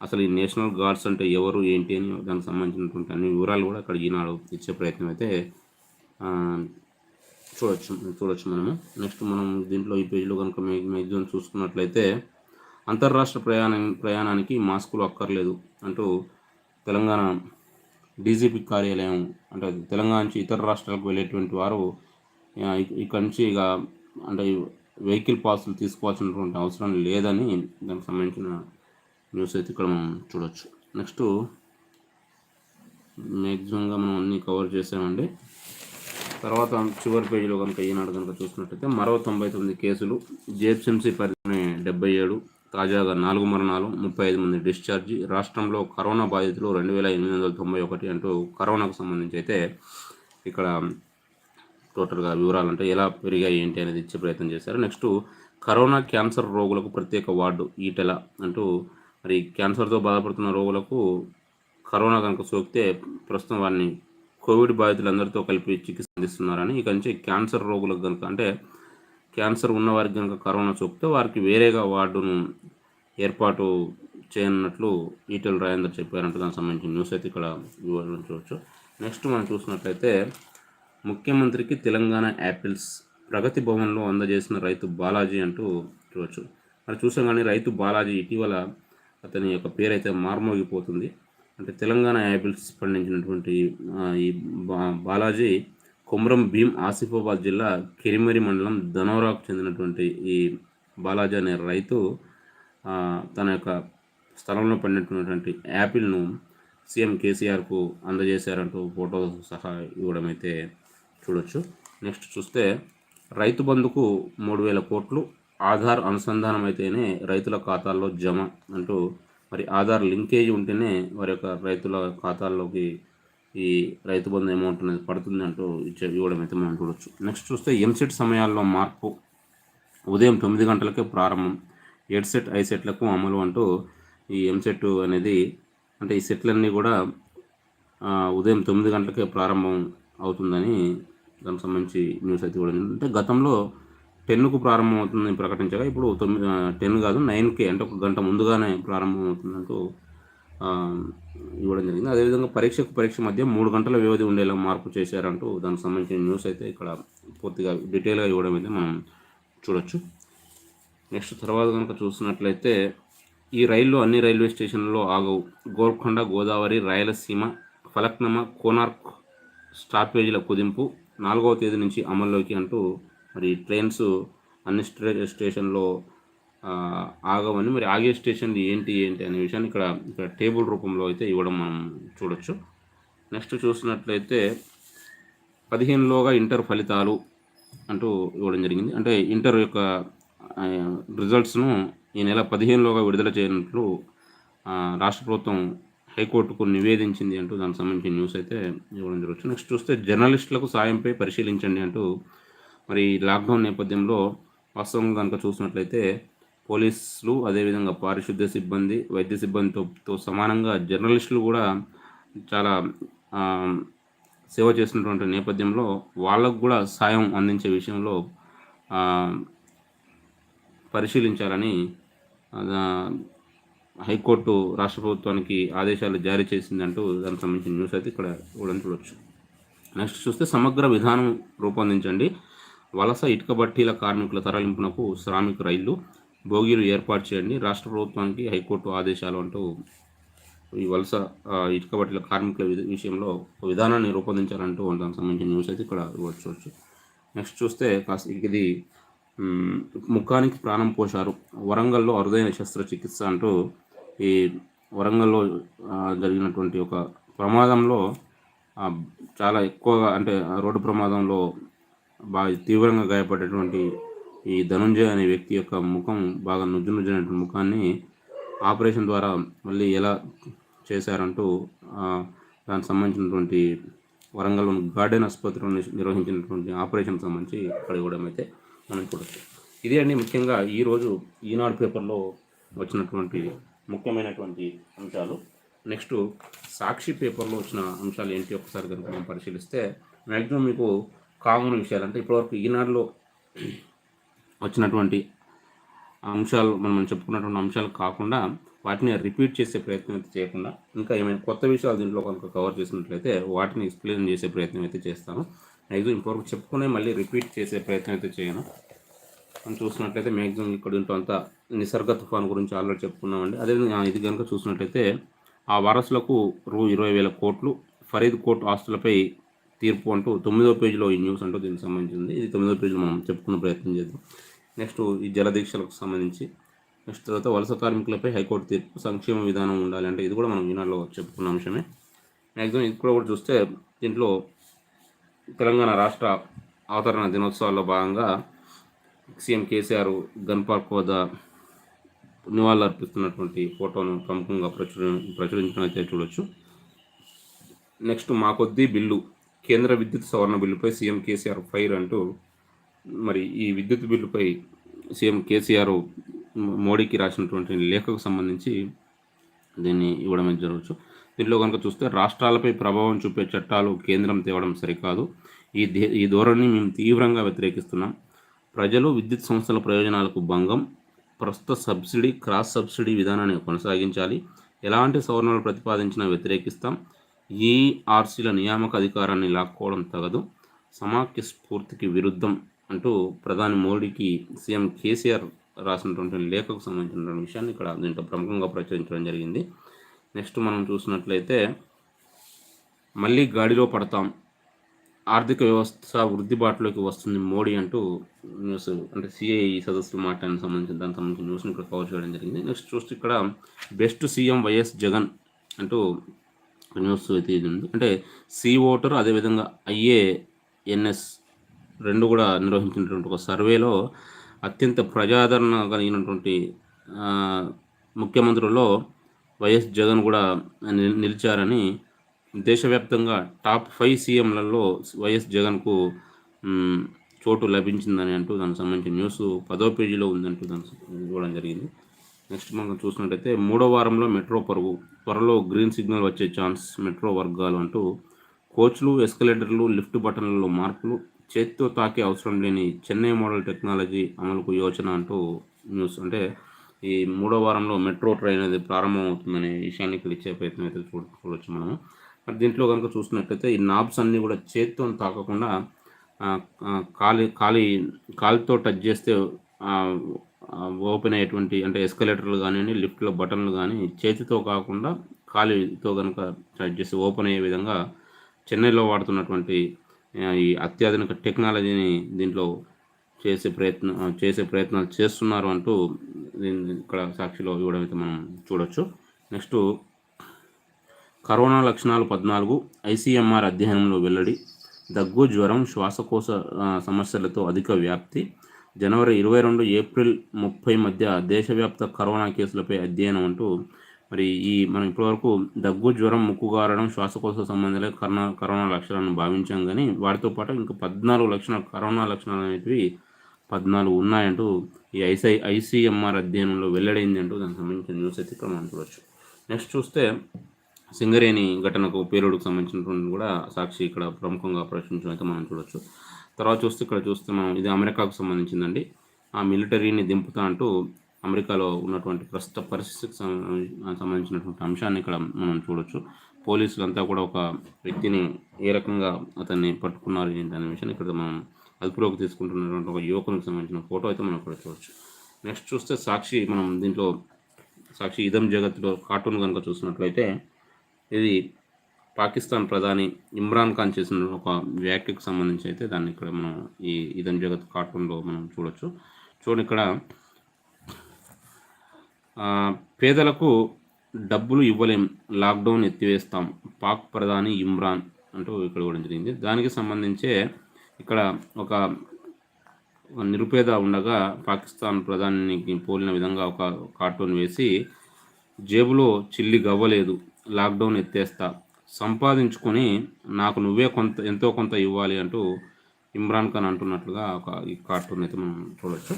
అసలు ఈ నేషనల్ గార్డ్స్ అంటే ఎవరు ఏంటి అని దానికి సంబంధించినటువంటి అన్ని వివరాలు కూడా అక్కడ ఈనాడు ఇచ్చే ప్రయత్నం అయితే చూడొచ్చు మనము. నెక్స్ట్ మనం దీంట్లో ఈ పేజీలో కనుక మ్యాక్సిమం చూసుకున్నట్లయితే అంతర్రాష్ట్ర ప్రయాణానికి మాస్కులు అక్కర్లేదు అంటూ తెలంగాణ డీజీపీ కార్యాలయం, అంటే తెలంగాణ నుంచి ఇతర రాష్ట్రాలకు వెళ్ళేటువంటి వారు ఇక్కడి నుంచి ఇక అంటే వెహికల్ పాసులు తీసుకోవాల్సినటువంటి అవసరం లేదని దానికి సంబంధించిన న్యూస్ అయితే ఇక్కడ మనం చూడవచ్చు. నెక్స్ట్ మ్యాక్సిమంగా మనం అన్నీ కవర్ చేసామండి. తర్వాత చివరి పేజీలో కనుక ఈనాడు కనుక చూసినట్లయితే మరో 99 కేసులు, జిహెచ్ఎంసీ పరిధిలోని 77, తాజాగా 4 మరణాలు, 35 మంది డిశ్చార్జి, రాష్ట్రంలో కరోనా బాధితులు 2891 అంటూ కరోనాకు సంబంధించి అయితే ఇక్కడ టోటల్గా వివరాలు అంటే ఎలా పెరిగాయి ఏంటి అనేది ఇచ్చే ప్రయత్నం చేశారు. నెక్స్ట్ కరోనా క్యాన్సర్ రోగులకు ప్రత్యేక వార్డు ఈటెల అంటూ మరి క్యాన్సర్తో బాధపడుతున్న రోగులకు కరోనా కనుక సోకితే ప్రస్తుతం వారిని కోవిడ్ బాధితులందరితో కలిపి చికిత్స అందిస్తున్నారని, ఇక నుంచి క్యాన్సర్ రోగులకు కనుక అంటే క్యాన్సర్ ఉన్న వారికి కనుక కరోనా సోకితే వారికి వేరేగా వార్డును ఏర్పాటు చేయనున్నట్లు ఈటెల రాజేందర్ చెప్పారంటే దానికి సంబంధించిన న్యూస్ అయితే ఇక్కడ వివరించవచ్చు. నెక్స్ట్ మనం చూసినట్లయితే ముఖ్యమంత్రికి తెలంగాణ యాపిల్స్, ప్రగతి భవన్లో అందజేసిన రైతు బాలాజీ అంటూ చూడవచ్చు. మరి చూసాం కానీ రైతు బాలాజీ ఇటీవల అతని యొక్క పేరైతే మార్మోగిపోతుంది. అంటే తెలంగాణ యాపిల్స్ పండించినటువంటి ఈ బాలాజీ కొమరం భీం ఆసిఫాబాద్ జిల్లా కిరిమరి మండలం ధనోరాకు చెందినటువంటి ఈ బాలాజీ అనే రైతు తన యొక్క స్థలంలో పండినటువంటి యాపిల్ను సీఎం కేసీఆర్కు అందజేశారంటూ ఫోటో సహా ఇవ్వడం అయితే చూడొచ్చు. నెక్స్ట్ చూస్తే రైతు బంధుకు 3,000 కోట్లు, ఆధార్ అనుసంధానం అయితేనే రైతుల ఖాతాల్లో జమ అంటూ మరి ఆధార్ లింకేజ్ ఉంటేనే వారి యొక్క రైతుల ఖాతాల్లోకి ఈ రైతు బంధు అమౌంట్ అనేది పడుతుంది అంటూ ఇవ్వడం అయితే మనం చూడొచ్చు. నెక్స్ట్ చూస్తే ఎంసెట్ సమయాల్లో మార్పు, ఉదయం 9 గంటలకే ప్రారంభం, 7 సెట్ 5 సెట్లకు అమలు అంటూ ఈ ఎంసెట్ అనేది అంటే ఈ సెట్లన్నీ కూడా ఉదయం 9 గంటలకే ప్రారంభం అవుతుందని దానికి సంబంధించి న్యూస్ అయితే ఇవ్వడం. అంటే గతంలో 10కు ప్రారంభం అవుతుందని ప్రకటించగా ఇప్పుడు 10 కాదు 9కే అంటే ఒక గంట ముందుగానే ప్రారంభం అవుతుందంటూ ఇవ్వడం జరిగింది. అదేవిధంగా పరీక్ష మధ్య 3 గంటల వ్యవధి ఉండేలా మార్పు చేశారంటూ దానికి సంబంధించిన న్యూస్ అయితే ఇక్కడ పూర్తిగా డీటెయిల్గా ఇవ్వడం అయితే మనం చూడొచ్చు. నెక్స్ట్ తర్వాత కనుక చూసినట్లయితే ఈ రైళ్లు అన్ని రైల్వే స్టేషన్లలో ఆగవు, గోల్కొండ, గోదావరి, రాయలసీమ, ఫలక్నమా, కోనార్క్ స్టాపేజీల కుదింపు 4వ తేదీ నుంచి అమల్లోకి అంటూ మరి ట్రైన్స్ అన్ని స్టేషన్లో ఆగవని, మరి ఆగే స్టేషన్లు ఏంటి అనే విషయాన్ని ఇక్కడ టేబుల్ రూపంలో అయితే ఇవ్వడం మనం చూడొచ్చు. నెక్స్ట్ చూసినట్లయితే 15లోగా ఇంటర్ ఫలితాలు అంటూ ఇవ్వడం జరిగింది. అంటే ఇంటర్ యొక్క రిజల్ట్స్ను ఈ నెల 15లోగా విడుదల చేయనట్లు రాష్ట్ర ప్రభుత్వం హైకోర్టుకు నివేదించింది అంటూ దానికి సంబంధించిన న్యూస్ అయితే ఇవ్వడం జరగవచ్చు. నెక్స్ట్ చూస్తే జర్నలిస్టులకు సాయంపై పరిశీలించండి అంటూ మరి లాక్డౌన్ నేపథ్యంలో వాస్తవంగా కనుక చూసినట్లయితే పోలీసులు, అదేవిధంగా పారిశుద్ధ్య సిబ్బంది, వైద్య సిబ్బందితో సమానంగా జర్నలిస్టులు కూడా చాలా సేవ చేసినటువంటి నేపథ్యంలో వాళ్ళకు కూడా సాయం అందించే విషయంలో పరిశీలించాలని హైకోర్టు రాష్ట్ర ప్రభుత్వానికి ఆదేశాలు జారీ చేసిందంటూ దానికి సంబంధించిన న్యూస్ అయితే ఇక్కడ ఇవ్వడం చూడవచ్చు. నెక్స్ట్ చూస్తే సమగ్ర విధానం రూపొందించండి, వలస ఇటుక బట్టీల కార్మికుల తరలింపునకు శ్రామిక రైళ్లు, బోగీలు ఏర్పాటు చేయండి, రాష్ట్ర ప్రభుత్వానికి హైకోర్టు ఆదేశాలు అంటూ ఈ వలస ఇటుక బట్టల కార్మికుల విషయంలో విధానాన్ని రూపొందించాలంటూ దానికి సంబంధించిన న్యూస్ అయితే ఇక్కడ ఇవ్వచ్చు. నెక్స్ట్ చూస్తే కాస్త ఇది ముఖానికి ప్రాణం పోశారు, వరంగల్లో అరుదైన శస్త్రచికిత్స అంటూ ఈ వరంగల్లో జరిగినటువంటి ఒక ప్రమాదంలో చాలా ఎక్కువగా అంటే రోడ్డు ప్రమాదంలో బాగా తీవ్రంగా గాయపడేటువంటి ఈ ధనుంజయ్ అనే వ్యక్తి యొక్క ముఖం బాగా నుజ్జునటువంటి ముఖాన్ని ఆపరేషన్ ద్వారా మళ్ళీ ఎలా చేశారంటూ దానికి సంబంధించినటువంటి వరంగల్లోని గార్డెన్ ఆసుపత్రిలో నిర్వహించినటువంటి ఆపరేషన్ సంబంధించి ఇక్కడ ఇవ్వడం అయితే మనం చూడవచ్చు. ఇదే అండి ముఖ్యంగా ఈరోజు ఈనాడు పేపర్లో వచ్చినటువంటి ముఖ్యమైనటువంటి అంశాలు. నెక్స్ట్ సాక్షి పేపర్లో వచ్చిన అంశాలు ఏంటి ఒకసారి కనుక మనం పరిశీలిస్తే మ్యాక్సిమం మీకు కామన్ విషయాలు అంటే ఇప్పటివరకు ఈనాడులో వచ్చినటువంటి అంశాలు మనం చెప్పుకున్నటువంటి అంశాలు కాకుండా వాటిని రిపీట్ చేసే ప్రయత్నం అయితే చేయకుండా ఇంకా ఏమైనా కొత్త విషయాలు దీంట్లో కనుక కవర్ చేసినట్లయితే వాటిని ఎక్స్ప్లెయిన్ చేసే ప్రయత్నం అయితే చేస్తాను. మ్యాక్సిమం ఇంతవరకు చెప్పుకునే మళ్ళీ రిపీట్ చేసే ప్రయత్నం అయితే చేయను. మనం చూసినట్లయితే మ్యాక్సిమం ఇక్కడ ఇంట్లో అంతా నిసర్గ తుఫాన్ గురించి ఆల్రెడీ చెప్పుకున్నామండి. అదేవిధంగా ఇది కనుక చూసినట్లయితే ఆ వారసులకు రూ. 20,000 కోట్లు, ఫరీద్ కోర్టు ఆస్తులపై తీర్పు అంటూ 9వ పేజీలో ఈ న్యూస్ అంటూ దీనికి సంబంధించింది. ఇది 9వ పేజీలో మనం చెప్పుకునే ప్రయత్నం చేద్దాం. నెక్స్ట్ ఈ జలదీక్షలకు సంబంధించి, నెక్స్ట్ తర్వాత వలస కార్మికులపై హైకోర్టు తీర్పు, సంక్షేమ విధానం ఉండాలి అంటే ఇది కూడా మనం ఈనాడులో చెప్పుకున్న అంశమే. మ్యాక్సిమం ఇది కూడా చూస్తే దీంట్లో తెలంగాణ రాష్ట్ర అవతరణ దినోత్సవాల్లో భాగంగా సీఎం కేసీఆర్ గన్ పార్క్ వద్ద నివాళులు అర్పిస్తున్నటువంటి ఫోటోను ప్రముఖంగా ప్రచురించడం అయితే చూడొచ్చు. నెక్స్ట్ మా కొద్దీ బిల్లు, కేంద్ర విద్యుత్ సవరణ బిల్లుపై సీఎం కేసీఆర్ ఫైర్ అంటూ మరి ఈ విద్యుత్ బిల్లుపై సీఎం కేసీఆర్ మోడీకి రాసినటువంటి లేఖకు సంబంధించి దీన్ని ఇవ్వడం జరగవచ్చు. దీనిలో కనుక చూస్తే రాష్ట్రాలపై ప్రభావం చూపే చట్టాలు కేంద్రం తేవడం సరికాదు, ఈ ధోరణిని మేము తీవ్రంగా వ్యతిరేకిస్తున్నాం, ప్రజలు విద్యుత్ సంస్థల ప్రయోజనాలకు భంగం, ప్రస్తుత సబ్సిడీ క్రాస్ సబ్సిడీ విధానాన్ని కొనసాగించాలి, ఎలాంటి సవరణలు ప్రతిపాదించినా వ్యతిరేకిస్తాం, ఈఆర్సీల నియామక అధికారాన్ని లాక్కోవడం తగదు, సమాఖ్య స్ఫూర్తికి విరుద్ధం అంటూ ప్రధాని మోడీకి సీఎం కేసీఆర్ రాసినటువంటి లేఖకు సంబంధించిన విషయాన్ని ఇక్కడ దీంట్లో ప్రముఖంగా ప్రచురించడం జరిగింది. నెక్స్ట్ మనం చూసినట్లయితే మళ్ళీ గాడిలో పడతాం, ఆర్థిక వ్యవస్థ వృద్ధిబాటులోకి వస్తుంది మోడీ అంటూ న్యూస్ అంటే సిఐ సదస్సులు మాట్లాడిన సంబంధించిన దానికి సంబంధించిన న్యూస్ని ఇక్కడ కవర్ చేయడం జరిగింది. నెక్స్ట్ చూస్తే ఇక్కడ బెస్ట్ సీఎం వైఎస్ జగన్ అంటూ న్యూస్ అయితే ఇది ఉంది. అంటే సి ఓటర్ అదేవిధంగా IANS రెండు కూడా నిర్వహించినటువంటి ఒక సర్వేలో అత్యంత ప్రజాదరణ కలిగినటువంటి ముఖ్యమంత్రుల్లో వైఎస్ జగన్ కూడా నిలిచారని, దేశవ్యాప్తంగా టాప్ 5 సీఎంలలో వైఎస్ జగన్కు చోటు లభించిందని అంటూ దానికి సంబంధించిన న్యూస్ 10వ పేజీలో ఉందంటూ దానికి ఇవ్వడం జరిగింది. నెక్స్ట్ మనం చూసినట్టయితే 3వ వారంలో మెట్రో పరుగు, త్వరలో గ్రీన్ సిగ్నల్ వచ్చే ఛాన్స్, మెట్రో వర్గాలు అంటూ కోచ్లు, ఎస్కలేటర్లు, లిఫ్ట్ బటన్లలో మార్పులు, చేతితో తాకే అవసరం లేని చెన్నై మోడల్ టెక్నాలజీ అమలుకు యోచన అంటూ న్యూస్. అంటే ఈ 3వ వారంలో మెట్రో ట్రైన్ అనేది ప్రారంభమవుతుందనే విషయాన్ని ఇక్కడ ఇచ్చే ప్రయత్నం అయితే చూడవచ్చు మనము. మరి దీంట్లో కనుక చూసినట్లయితే ఈ నాబ్స్ అన్నీ కూడా చేతితో తాకకుండా కాలితో టచ్ చేస్తే ఓపెన్ అయ్యేటువంటి అంటే ఎస్కలేటర్లు కానివ్వండి, లిఫ్ట్లో బటన్లు కానీ చేతితో కాకుండా కాలితో కనుక టచ్ చేసి ఓపెన్ అయ్యే విధంగా చెన్నైలో వాడుతున్నటువంటి ఈ అత్యాధునిక టెక్నాలజీని దీంట్లో చేసే ప్రయత్నాలు చేస్తున్నారు అంటూ ఇక్కడ సాక్షిలో ఇవ్వడం అయితే మనం చూడొచ్చు. నెక్స్ట్ కరోనా లక్షణాలు 14 ICMR అధ్యయనంలో వెల్లడి, దగ్గు, జ్వరం, శ్వాసకోశ సమస్యలతో అధిక వ్యాప్తి, జనవరి 22 ఏప్రిల్ 30 మధ్య దేశవ్యాప్త కరోనా కేసులపై అధ్యయనం అంటూ మరి మనం ఇప్పటివరకు దగ్గు, జ్వరం, ముక్కుగారడం, శ్వాసకోశ సంబంధాలే కరోనా లక్షణాలను భావించాం, కానీ వాటితో పాటు ఇంకా 14 లక్షణాలు కరోనా లక్షణాలు అనేటివి 14 ఉన్నాయంటూ ఈ ICMR అధ్యయనంలో వెల్లడైంది అంటూ దానికి సంబంధించిన న్యూస్ అయితే ఇక్కడ మనం చూడవచ్చు. నెక్స్ట్ చూస్తే సింగరేణి ఘటనకు పేలుడుకు సంబంధించినటువంటి కూడా సాక్షి ఇక్కడ ప్రముఖంగా ప్రశ్నించడం అయితే మనం చూడవచ్చు. తర్వాత ఇక్కడ చూస్తే మనం ఇది అమెరికాకు సంబంధించిందండి. ఆ మిలిటరీని దింపుతా అంటూ అమెరికాలో ఉన్నటువంటి ప్రస్తుత పరిస్థితికి సంబంధించినటువంటి అంశాన్ని ఇక్కడ మనం చూడవచ్చు. పోలీసులంతా కూడా ఒక వ్యక్తిని ఏ రకంగా అతన్ని పట్టుకున్నారు ఏంటనే విషయాన్ని ఇక్కడ మనం అదుపులోకి తీసుకుంటున్నటువంటి ఒక యువకునికి సంబంధించిన ఫోటో అయితే మనం ఇక్కడ చూడవచ్చు. నెక్స్ట్ చూస్తే సాక్షి మనం దీంట్లో సాక్షి ఇదం జగత్లో కార్టూన్ కనుక చూసినట్లయితే ఇది పాకిస్తాన్ ప్రధాని ఇమ్రాన్ ఖాన్ చేసిన ఒక వ్యాఖ్యకు సంబంధించి అయితే దాన్ని ఇక్కడ మనం ఈ ఇదం జగత్ కార్టూన్లో మనం చూడొచ్చు. చూడండి, ఇక్కడ పేదలకు డబ్బులు ఇవ్వలేం, లాక్డౌన్ ఎత్తివేస్తాం, పాక్ ప్రధాని ఇమ్రాన్ అంటూ ఇక్కడ కూడా జరిగింది. దానికి సంబంధించే ఇక్కడ ఒక నిరుపేద ఉండగా పాకిస్తాన్ ప్రధానికి పోలిన విధంగా ఒక కార్టూన్ వేసి, జేబులో చిల్లి గవ్వలేదు, లాక్డౌన్ ఎత్తేస్తా, సంపాదించుకొని నాకు నువ్వే ఎంతో కొంత ఇవ్వాలి అంటూ ఇమ్రాన్ ఖాన్ అంటున్నట్లుగా ఒక ఈ కార్టూన్ అయితే మనం చూడవచ్చు.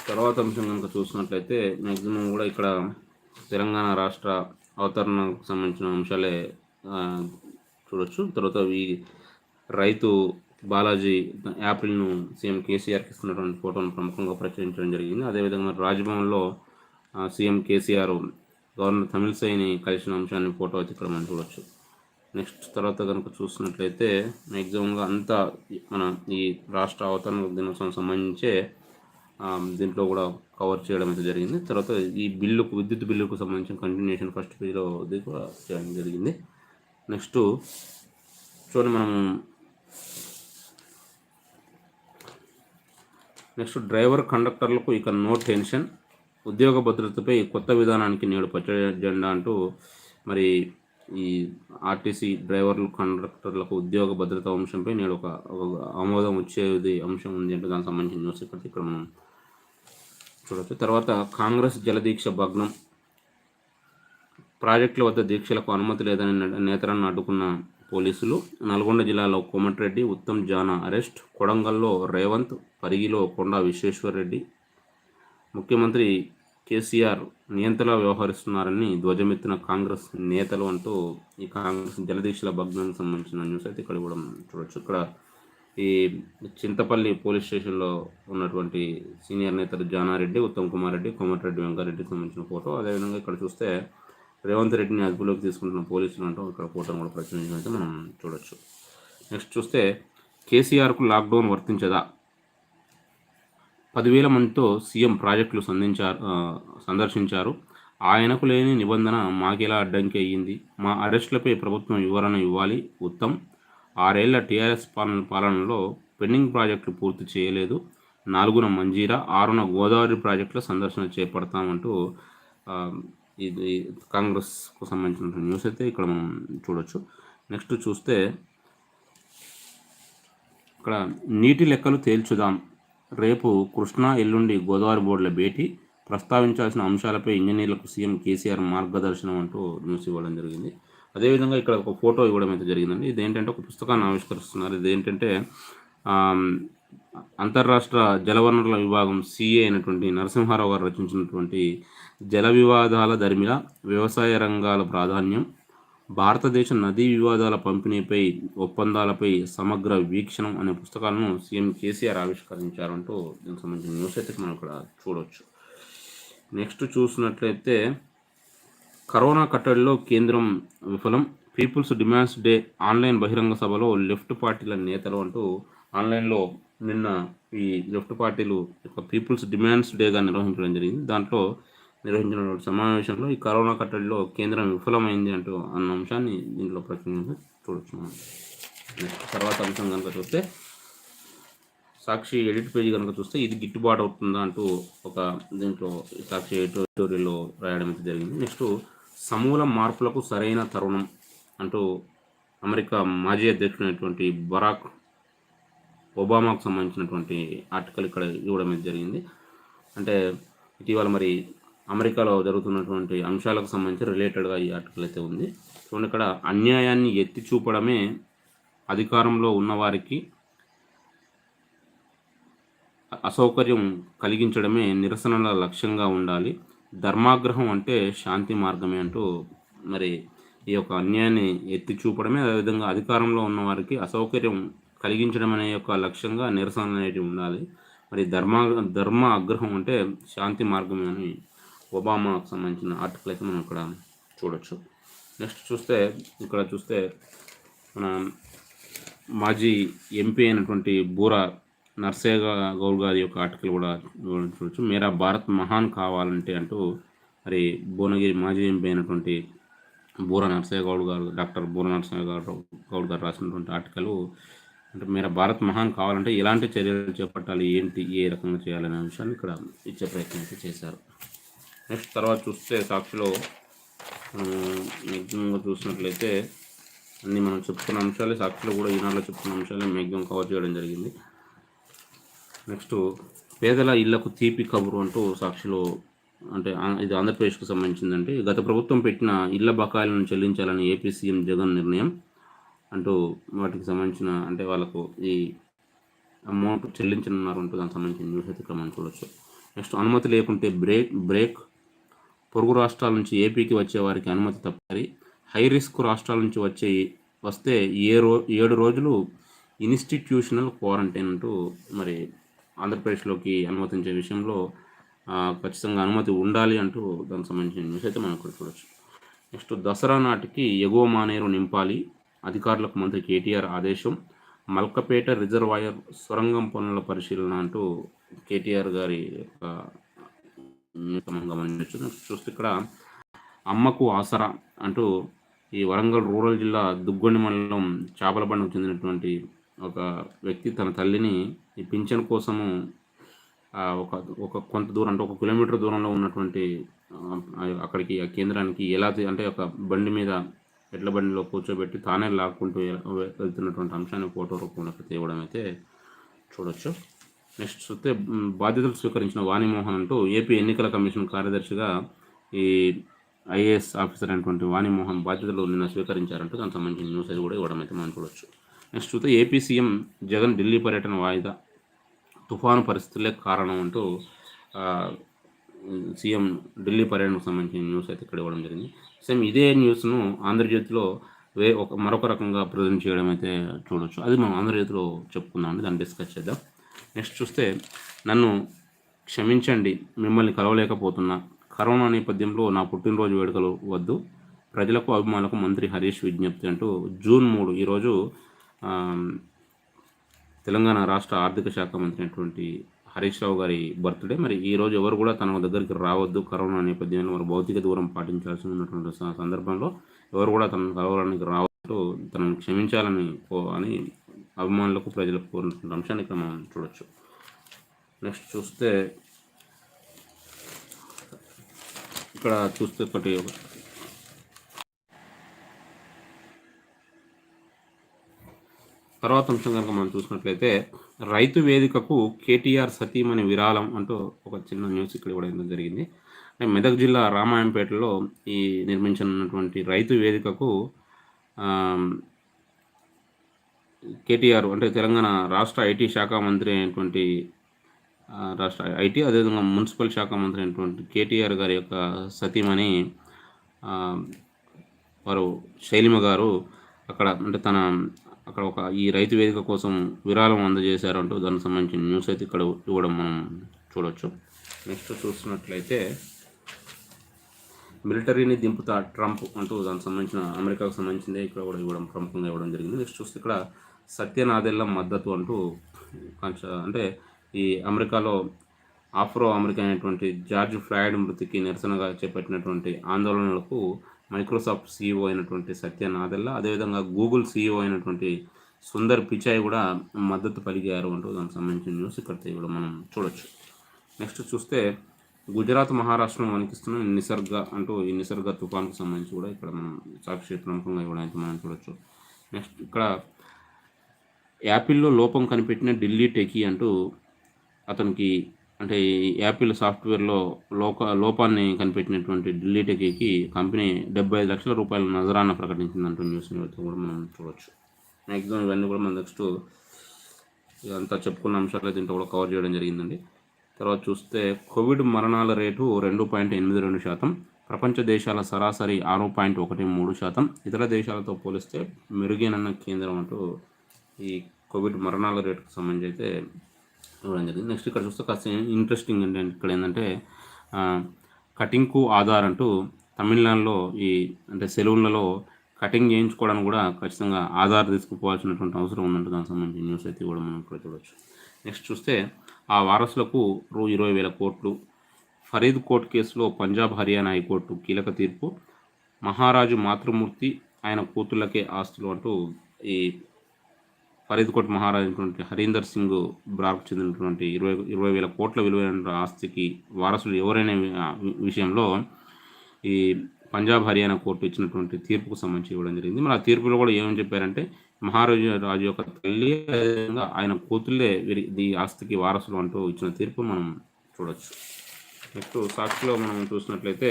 తర్వాత అంశం కనుక చూసినట్లయితే మ్యాక్సిమం కూడా ఇక్కడ తెలంగాణ రాష్ట్ర అవతరణకు సంబంధించిన అంశాలే చూడొచ్చు. తర్వాత ఈ రైతు బాలాజీ యాపిల్ను సీఎం కేసీఆర్కి ఇస్తున్నటువంటి ఫోటోను ప్రముఖంగా ప్రచురించడం జరిగింది. అదేవిధంగా రాజ్భవన్లో సీఎం కేసీఆర్ గవర్నర్ తమిళిసైని కలిసిన అంశాన్ని ఫోటో అయితే ఇక్కడ మనం చూడవచ్చు. నెక్స్ట్ తర్వాత కనుక చూసినట్లయితే మ్యాక్సిమంగా అంతా మన ఈ రాష్ట్ర అవతరణ దినోత్సవం సంబంధించే దీంట్లో కూడా కవర్ చేయడం అయితే జరిగింది. తర్వాత ఈ బిల్లుకు విద్యుత్ బిల్లుకు సంబంధించిన కంటిన్యూషన్ ఫస్ట్ పేజ్లో ఇది కూడా చేయడం జరిగింది. నెక్స్ట్ చూడండి, మనం నెక్స్ట్ డ్రైవర్ కండక్టర్లకు ఇక నో టెన్షన్, ఉద్యోగ భద్రతపై కొత్త విధానానికి నేడు పచ్చడి జెండా అంటూ మరి ఈ ఆర్టీసీ డ్రైవర్లు కండక్టర్లకు ఉద్యోగ భద్రత అంశంపై నేడు ఒక ఆమోదం వచ్చేది అంశం ఉంది అంటే దానికి సంబంధించిన న్యూస్ ఇక్కడ మనం చూడవచ్చు. తర్వాత కాంగ్రెస్ జలదీక్ష భగ్నం, ప్రాజెక్టుల వద్ద దీక్షలకు అనుమతి లేదని నేతలను అడ్డుకున్న పోలీసులు. నల్గొండ జిల్లాలో కోమటిరెడ్డి, ఉత్తమ్ జానా అరెస్ట్, కొడంగల్లో రేవంత్, పరిగిలో కొండా విశ్వేశ్వర్రెడ్డి. ముఖ్యమంత్రి కేసీఆర్ నియంతలా వ్యవహరిస్తున్నారని ధ్వజమెత్తిన కాంగ్రెస్ నేతలు అంటూ ఈ కాంగ్రెస్ జలదీక్షల భగ్నానికి సంబంధించిన న్యూస్ అయితే ఇక్కడ కూడా చూడవచ్చు. ఇక్కడ ఈ చింతపల్లి పోలీస్ స్టేషన్లో ఉన్నటువంటి సీనియర్ నేతలు జానారెడ్డి, ఉత్తమ్ కుమార్ రెడ్డి, కోమటిరెడ్డి వెంకారెడ్డికి సంబంధించిన ఫోటో. అదేవిధంగా ఇక్కడ చూస్తే రేవంత్ రెడ్డిని అదుపులోకి తీసుకుంటున్న పోలీసులు అంటూ ఇక్కడ ఫోటోను కూడా ప్రచురించడం అయితే మనం చూడవచ్చు. నెక్స్ట్ చూస్తే కేసీఆర్కు లాక్డౌన్ వర్తించదా, 10,000 మందితో సీఎం ప్రాజెక్టులు సందర్శించారు, ఆయనకు లేని నిబంధన మాకెలా అడ్డంకి అయ్యింది, మా అరెస్టులపై ప్రభుత్వం వివరణ ఇవ్వాలి, ఉత్తమ్ 6 ఏళ్ల టీఆర్ఎస్ పాలనలో పెండింగ్ ప్రాజెక్టులు పూర్తి చేయలేదు, 4న మంజీరా, 6న గోదావరి ప్రాజెక్టుల సందర్శన చేపడతామంటూ ఇది కాంగ్రెస్కు సంబంధించిన న్యూస్ అయితే ఇక్కడ మనం చూడవచ్చు. నెక్స్ట్ చూస్తే ఇక్కడ నీటి లెక్కలు తేల్చుదాం, రేపు కృష్ణా ఎల్లుండి గోదావరి బోర్డుల భేటీ, ప్రస్తావించాల్సిన అంశాలపై ఇంజనీర్లకు సీఎం కేసీఆర్ మార్గదర్శనం అంటూ న్యూస్ ఇవ్వడం జరిగింది. అదేవిధంగా ఇక్కడ ఒక ఫోటో ఇవ్వడం అయితే జరిగిందండి. ఇదేంటంటే ఒక పుస్తకాన్ని ఆవిష్కరిస్తున్నారు. ఇదేంటంటే అంతర్రాష్ట్ర జలవనరుల విభాగం సిఏ అయినటువంటి నరసింహారావు గారు రచించినటువంటి జల వివాదాల దరిమిల వ్యవసాయ రంగాల ప్రాధాన్యం, భారతదేశ నదీ వివాదాల పంపిణీపై ఒప్పందాలపై సమగ్ర వీక్షణం అనే పుస్తకాలను సీఎం కేసీఆర్ ఆవిష్కరించారంటూ దీనికి సంబంధించిన న్యూస్ అయితే మనం ఇక్కడ చూడవచ్చు. నెక్స్ట్ చూసినట్లయితే కరోనా కట్టడిలో కేంద్రం విఫలం, పీపుల్స్ డిమాండ్స్ డే ఆన్లైన్ బహిరంగ సభలో లెఫ్ట్ పార్టీల నేతలు అంటూ ఆన్లైన్లో నిన్న ఈ లెఫ్ట్ పార్టీలు పీపుల్స్ డిమాండ్స్ డేగా నిర్వహించడం జరిగింది. దాంట్లో నిర్వహించిన సమావేశంలో ఈ కరోనా కట్టడిలో కేంద్రం విఫలమైంది అంటూ అన్న అంశాన్ని దీంట్లో ప్రతినిధి చూడొచ్చు. తర్వాత అంశం కనుక చూస్తే సాక్షి ఎడిట్ పేజీ కనుక చూస్తే ఇది గిట్టుబాటు అవుతుందా అంటూ ఒక దీంట్లో సాక్షి ఎడిటోరియల్లో రాయడం అయితే జరిగింది. నెక్స్ట్ సమూల మార్పులకు సరైన తరుణం అంటూ అమెరికా మాజీ అధ్యక్షుడైనటువంటి బరాక్ ఒబామాకు సంబంధించినటువంటి ఆర్టికల్ ఇక్కడ ఇవ్వడం అయితే జరిగింది. అంటే ఇటీవల మరి అమెరికాలో జరుగుతున్నటువంటి అంశాలకు సంబంధించి రిలేటెడ్గా ఈ ఆర్టికల్ అయితే ఉంది. చూడండి, ఇక్కడ అన్యాయాన్ని ఎత్తి చూపడమే అధికారంలో ఉన్నవారికి అసౌకర్యం కలిగించడమే నిరసనల లక్ష్యంగా ఉండాలి, ధర్మాగ్రహం అంటే శాంతి మార్గమే అంటూ మరి ఈ యొక్క అన్యాయాన్ని ఎత్తి చూపడమే, అదేవిధంగా అధికారంలో ఉన్న వారికి అసౌకర్యం కలిగించడం అనే యొక్క లక్ష్యంగా నిరసనలు అనేటివి ఉండాలి, మరి ధర్మ ఆగ్రహం అంటే శాంతి మార్గమే అని ఒబామాకు సంబంధించిన ఆర్టికల్ అయితే మనం ఇక్కడ చూడొచ్చు. నెక్స్ట్ చూస్తే ఇక్కడ చూస్తే మన మాజీ ఎంపీ అయినటువంటి బూరా నర్సయ్య గౌడ్ గారి యొక్క ఆర్టికల్ కూడా చూడవచ్చు. మేరా భారత్ మహాన్ కావాలంటే అంటూ మరి భువనగిరి మాజీ ఎంపీ అయినటువంటి బూర నర్సయ్య గౌడ్ గారు, డాక్టర్ బూర నర్సయ్య గౌడ్ గారు రాసినటువంటి ఆర్టికల్. అంటే మేరా భారత్ మహాన్ కావాలంటే ఎలాంటి చర్యలు చేపట్టాలి, ఏంటి, ఏ రకంగా చేయాలనే విషయాన్ని ఇక్కడ ఇచ్చే ప్రయత్నం అయితే చేశారు. నెక్స్ట్ తర్వాత చూస్తే సాక్షిలో మ్యాక్సిమంగా చూసినట్లయితే అన్నీ మనం చెప్పుకున్న అంశాలే, సాక్షిలో కూడా ఈనాడులో చెప్పుకున్న అంశాలే మ్యాక్సిమం కవర్ చేయడం జరిగింది. నెక్స్ట్ పేదల ఇళ్లకు తీపి కబురు అంటూ సాక్షిలో, అంటే ఇది ఆంధ్రప్రదేశ్కు సంబంధించిందంటే, గత ప్రభుత్వం పెట్టిన ఇళ్ల బకాయిలను చెల్లించాలని ఏపీ సీఎం జగన్ నిర్ణయం అంటూ వాటికి సంబంధించిన, అంటే వాళ్ళకు ఈ అమౌంట్ చెల్లించనున్నారు అంటూ దానికి సంబంధించిన న్యూస్ అయితే ఇక్కడ మనం చూడవచ్చు. నెక్స్ట్ అనుమతి లేకుంటే బ్రేక్, పొరుగు రాష్ట్రాల నుంచి ఏపీకి వచ్చే వారికి అనుమతి తప్పని, హై రిస్క్ రాష్ట్రాల నుంచి వస్తే 7 రోజులు ఇన్స్టిట్యూషనల్ క్వారంటైన్ అంటూ మరి ఆంధ్రప్రదేశ్లోకి అనుమతించే విషయంలో ఖచ్చితంగా అనుమతి ఉండాలి అంటూ దానికి సంబంధించిన న్యూస్ అయితే మనం ఇక్కడ చూడవచ్చు. నెక్స్ట్ దసరా నాటికి ఎగువ మానేరు నింపాలి, అధికారులకు మంత్రి కేటీఆర్ ఆదేశం, మల్కపేట రిజర్వాయర్ సొరంగం పనుల పరిశీలన అంటూ కేటీఆర్ గారి యొక్క మనం గమనించవచ్చు. నెక్స్ట్ చూస్తే ఇక్కడ అమ్మకు ఆసరా అంటూ ఈ వరంగల్ రూరల్ జిల్లా దుగ్గొండి మండలం చాపలబండకు చెందినటువంటి ఒక వ్యక్తి తన తల్లిని ఈ పింఛన్ కోసము ఒక కొంత దూరం, అంటే 1 కిలోమీటర్ దూరంలో ఉన్నటువంటి అక్కడికి ఆ కేంద్రానికి ఎలా, అంటే ఒక బండి మీద, ఎడ్ల బండిలో కూర్చోబెట్టి తానే లాక్కుంటూ వెళ్తున్నటువంటి అంశాన్ని ఫోటో రూపంలో తేవడం అయితే చూడొచ్చు. నెక్స్ట్ చూస్తే బాధ్యతలు స్వీకరించిన వాణిమోహన్ అంటూ ఏపీ ఎన్నికల కమిషన్ కార్యదర్శిగా ఈ ఐఏఎస్ ఆఫీసర్ అయినటువంటి వాణిమోహన్ బాధ్యతలు నిన్న స్వీకరించారంటూ దానికి సంబంధించిన న్యూస్ అది కూడా ఇవ్వడం అయితే మనం చూడవచ్చు. నెక్స్ట్ చూస్తే ఏపీ సీఎం జగన్ ఢిల్లీ పర్యటన వాయిదా, తుఫాను పరిస్థితులే కారణం అంటూ సీఎం ఢిల్లీ పర్యటనకు సంబంధించిన న్యూస్ అయితే ఇక్కడ ఇవ్వడం జరిగింది. సేమ్ ఇదే న్యూస్ను ఆంధ్రజ్యోతిలో మరొక రకంగా ప్రజెంట్ చేయడం అయితే చూడవచ్చు. అది మనం ఆంధ్రజ్యోతిలో చెప్పుకుందామండి, దాన్ని డిస్కస్ చేద్దాం. నెక్స్ట్ చూస్తే నన్ను క్షమించండి, మిమ్మల్ని కలవలేకపోతున్నా, కరోనా నేపథ్యంలో నా పుట్టినరోజు వేడుకలు వద్దు, ప్రజలకు అభిమానులకు మంత్రి హరీష్ విజ్ఞప్తి అంటూ జూన్ 3 ఈరోజు తెలంగాణ రాష్ట్ర ఆర్థిక శాఖ మంత్రి అయినటువంటి హరీష్ రావు గారి బర్త్డే. మరి ఈరోజు ఎవరు కూడా తన దగ్గరికి రావద్దు, కరోనా నేపథ్యంలో మరి భౌతిక దూరం పాటించాల్సి ఉన్నటువంటి సందర్భంలో ఎవరు కూడా తనను కలవడానికి రావద్దు, తనను క్షమించాలని అని అభిమానులకు, ప్రజలకు కోరినటువంటి అంశాన్ని ఇక్కడ మనం చూడవచ్చు. నెక్స్ట్ చూస్తే ఇక్కడ చూస్తే తర్వాత అంశం కనుక మనం చూసినట్లయితే, రైతు వేదికకు కేటీఆర్ సతీమణి విరాళం అంటూ ఒక చిన్న న్యూస్ ఇక్కడ ఇవ్వడం జరిగింది. అంటే మెదక్ జిల్లా రామాయంపేటలో ఈ నిర్మించనున్నటువంటి రైతు వేదికకు కేటీఆర్, అంటే తెలంగాణ రాష్ట్ర ఐటీ శాఖ మంత్రి అయినటువంటి రాష్ట్ర ఐటీ అదేవిధంగా మున్సిపల్ శాఖ మంత్రి అయినటువంటి కేటీఆర్ గారి యొక్క సతీమణి వారు శైలిమ గారు అక్కడ, అంటే అక్కడ ఈ రైతు వేదిక కోసం విరాళం అందజేశారు అంటూ దానికి సంబంధించిన న్యూస్ అయితే ఇక్కడ ఇవ్వడం మనం చూడవచ్చు. నెక్స్ట్ చూస్తున్నట్లయితే మిలిటరీని దింపుతా ట్రంప్ అంటూ దానికి సంబంధించిన అమెరికాకు సంబంధించిందే ఇక్కడ కూడా ఇవ్వడం, ప్రముఖంగా ఇవ్వడం జరిగింది. నెక్స్ట్ చూస్తే ఇక్కడ సత్యనాదెల్ల మద్దతు అంటూ, అంటే ఈ అమెరికాలో ఆఫ్రో అమెరికన్ అయినటువంటి జార్జ్ ఫ్లాయిడ్ మృతికి నిరసనగా చేపట్టినటువంటి ఆందోళనలకు మైక్రోసాఫ్ట్ సీఈఓ అయినటువంటి సత్య నాదెల్ల, అదేవిధంగా గూగుల్ సీఈఓ అయినటువంటి సుందర్ పిచాయ్ కూడా మద్దతు పలికారు అంటూ దానికి సంబంధించిన న్యూస్ ఇక్కడ ఇవ్వడం మనం చూడొచ్చు. నెక్స్ట్ చూస్తే గుజరాత్ మహారాష్ట్రను వణికిస్తున్న నిసర్గ అంటూ ఈ నిసర్గ తుఫాన్కు సంబంధించి కూడా ఇక్కడ మనం సాక్షి ప్రముఖంగా ఇవ్వడం అయితే మనం చూడొచ్చు. నెక్స్ట్ ఇక్కడ యాపిల్లో లోపం కనిపెట్టిన ఢిల్లీ టెకీ అంటూ అతనికి, అంటే యాపిల్ సాఫ్ట్వేర్లో లోపాన్ని కనిపెట్టినటువంటి ఢిల్లీ టెకీకి కంపెనీ 75 లక్షల రూపాయల నజరాన ప్రకటించిందంటూ న్యూస్ని కూడా మనం చూడవచ్చు. మ్యాక్సిమం ఇవన్నీ కూడా మనం నెక్స్ట్ ఇదంతా చెప్పుకున్న అంశాలు దీంట్లో కూడా కవర్ చేయడం జరిగిందండి. తర్వాత చూస్తే కోవిడ్ మరణాల రేటు 2.82%, ప్రపంచ దేశాల సరాసరి 6.13%, ఇతర దేశాలతో పోలిస్తే మెరుగైన కేంద్రం అంటూ ఈ కోవిడ్ మరణాల రేటుకు సంబంధించి అయితే ఇవ్వడం జరిగింది. నెక్స్ట్ ఇక్కడ చూస్తే కాస్త ఇంట్రెస్టింగ్ ఏంటంటే ఇక్కడ ఏంటంటే కటింగ్కు ఆధార్ అంటూ తమిళనాడులో అంటే సెలూన్లలో కటింగ్ చేయించుకోవడానికి కూడా ఖచ్చితంగా ఆధార్ తీసుకుపోవాల్సినటువంటి అవసరం ఉందంటే దానికి సంబంధించిన న్యూస్ అయితే కూడా మనం ఇక్కడ చూడవచ్చు. నెక్స్ట్ చూస్తే ఆ వారసులకు రూ 20,000 కోట్లు. ఫరీద్ కోర్టు కేసులో పంజాబ్ హర్యానా హైకోర్టు కీలక తీర్పు. మహారాజు మాతృమూర్తి ఆయన కూతుళ్ళకే ఆస్తులు అంటూ ఈ ఫరీద్కోట్ మహారాజు అయినటువంటి హరీందర్ సింగ్ బ్రాకు చెందినటువంటి 20,000 కోట్ల విలువైన ఆస్తికి వారసులు ఎవరైనా విషయంలో ఈ పంజాబ్ హర్యానా కోర్టు ఇచ్చినటువంటి తీర్పుకు సంబంధించి ఇవ్వడం జరిగింది. మరి ఆ తీర్పులో కూడా ఏమని చెప్పారంటే రాజు యొక్క తల్లి అదేవిధంగా ఆయన కూతుళ్ళే ఈ ఆస్తికి వారసులు అంటూ ఇచ్చిన తీర్పు మనం చూడవచ్చు. నెక్స్ట్ సాక్షిలో మనం చూసినట్లయితే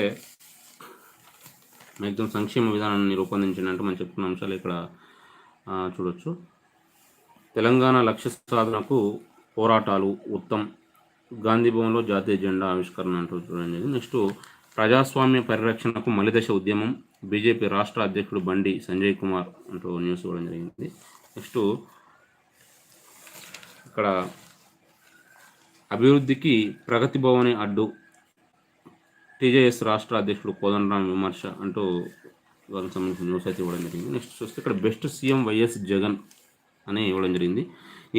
మ్యాక్సిమం సంక్షేమ విధానాన్ని రూపొందించినట్టు మనం చెప్పుకున్న అంశాలు ఇక్కడ చూడవచ్చు. తెలంగాణ లక్ష్య సాధనకు పోరాటాలు ఉత్తమ్. గాంధీ భవన్లో జాతీయ జెండా ఆవిష్కరణ అంటూ చూడండి. నెక్స్ట్ ప్రజాస్వామ్య పరిరక్షణకు మలిదశ ఉద్యమం. బీజేపీ రాష్ట్ర అధ్యక్షుడు బండి సంజయ్ కుమార్ అంటూ న్యూస్ ఇవ్వడం జరిగింది. నెక్స్ట్ ఇక్కడ అభివృద్ధికి ప్రగతి భవని అడ్డు. టీజేఎస్ రాష్ట్ర అధ్యక్షుడు కోదండరాం విమర్శ అంటూ వాళ్ళకి సంబంధించిన న్యూస్ అయితే ఇవ్వడం జరిగింది. నెక్స్ట్ చూస్తే ఇక్కడ బెస్ట్ సీఎం వైఎస్ జగన్ అని ఇవ్వడం జరిగింది.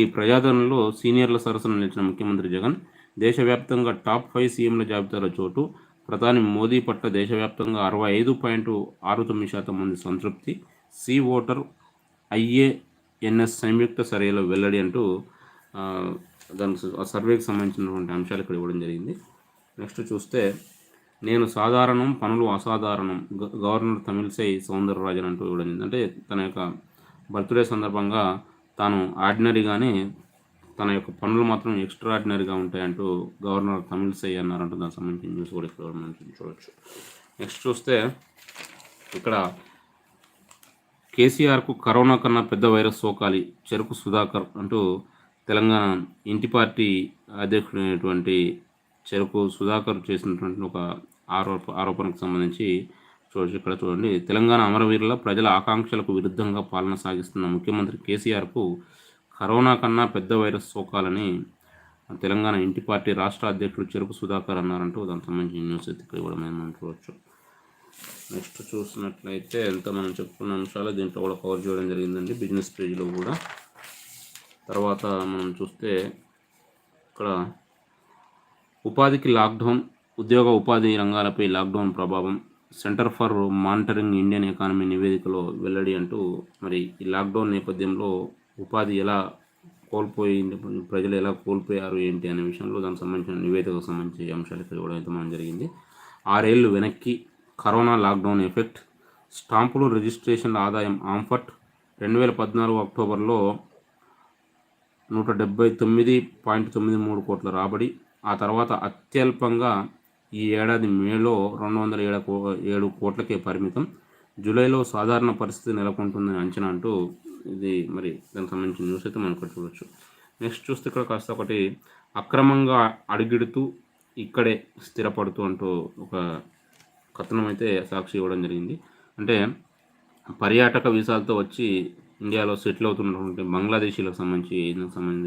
ఈ ప్రజాదరణలో సీనియర్ల సరసన నిలిచిన ముఖ్యమంత్రి జగన్ దేశవ్యాప్తంగా టాప్ 5 సీఎంల జాబితాలో చోటు. ప్రధాని మోదీ పట్ల దేశవ్యాప్తంగా 65.69% మంది సంతృప్తి. సి ఓటర్ IANS సంయుక్త సర్వేలో వెల్లడి అంటూ దానికి ఆ సర్వేకి సంబంధించినటువంటి అంశాలు ఇక్కడ ఇవ్వడం జరిగింది. నెక్స్ట్ చూస్తే నేను సాధారణం పనులు అసాధారణం. గవర్నర్ తమిళిసై సౌందరరాజన్ అంటూ ఇవ్వడం జరిగింది. అంటే తన యొక్క బర్త్డే సందర్భంగా తాను ఆర్డినరీగానే తన యొక్క పనులు మాత్రం ఎక్స్ట్రాడినరీగా ఉంటాయంటూ గవర్నర్ తమిళిసై అన్నారంటూ దానికి సంబంధించిన న్యూస్ కూడా ఇక్కడ మనం చూడవచ్చు. నెక్స్ట్ చూస్తే ఇక్కడ కేసీఆర్కు కరోనా కన్నా పెద్ద వైరస్ సోకాలి చెరుకు సుధాకర్ అంటూ తెలంగాణ ఇంటి పార్టీ అధ్యక్షుడైనటువంటి చెరుకు సుధాకర్ చేసినటువంటి ఒక ఆరోపణకు సంబంధించి చూడవచ్చు. ఇక్కడ చూడండి, తెలంగాణ అమరవీరుల ప్రజల ఆకాంక్షలకు విరుద్ధంగా పాలన సాగిస్తున్న ముఖ్యమంత్రి కేసీఆర్కు కరోనా కన్నా పెద్ద వైరస్ సోకాలని తెలంగాణ ఇంటి పార్టీ రాష్ట్ర అధ్యక్షుడు చెరుకు సుధాకర్ అన్నారంటూ దానికి సంబంధించిన న్యూస్ అయితే ఇక్కడ ఇవ్వడం మనం చూడవచ్చు. నెక్స్ట్ చూసినట్లయితే ఎంత మనం చెప్పుకున్న అంశాలు దీంట్లో కూడా కవర్ చేయడం జరిగిందండి బిజినెస్ పేజీలో కూడా. తర్వాత మనం చూస్తే ఇక్కడ ఉపాధికి లాక్డౌన్. ఉద్యోగ ఉపాధి రంగాలపై లాక్డౌన్ ప్రభావం. Centre for monitoring Indian economy నివేదికలో వెల్లడి అంటూ మరి ఈ లాక్డౌన్ నేపథ్యంలో ఉపాధి ఎలా కోల్పోయింది, ప్రజలు ఎలా కోల్పోయారు ఏంటి అనే విషయంలో దానికి సంబంధించిన నివేదికకు సంబంధించి అంశాలు ఇక్కడ ఇవ్వడం అయితే మనం జరిగింది. 6 ఏళ్ళు వెనక్కి కరోనా లాక్డౌన్ ఎఫెక్ట్. స్టాంపులు రిజిస్ట్రేషన్ల ఆదాయం ఆంఫట్. 2014 అక్టోబర్లో 179.93 కోట్ల రాబడి. ఆ తర్వాత అత్యల్పంగా ఈ ఏడాది మేలో 207 కోట్లకే పరిమితం. జూలైలో సాధారణ పరిస్థితి నెలకొంటుందని అంచనా అంటూ ఇది మరి దానికి సంబంధించిన న్యూస్ అయితే మనం ఇక్కడ చూడవచ్చు. నెక్స్ట్ చూస్తే ఇక్కడ కాస్త ఒకటి అక్రమంగా అడుగిడుతూ ఇక్కడే స్థిరపడుతూ అంటూ ఒక కథనం అయితే సాక్షి ఇవ్వడం జరిగింది. అంటే పర్యాటక వీసాలతో వచ్చి ఇండియాలో సెటిల్ అవుతున్నటువంటి బంగ్లాదేశీలకు సంబంధించి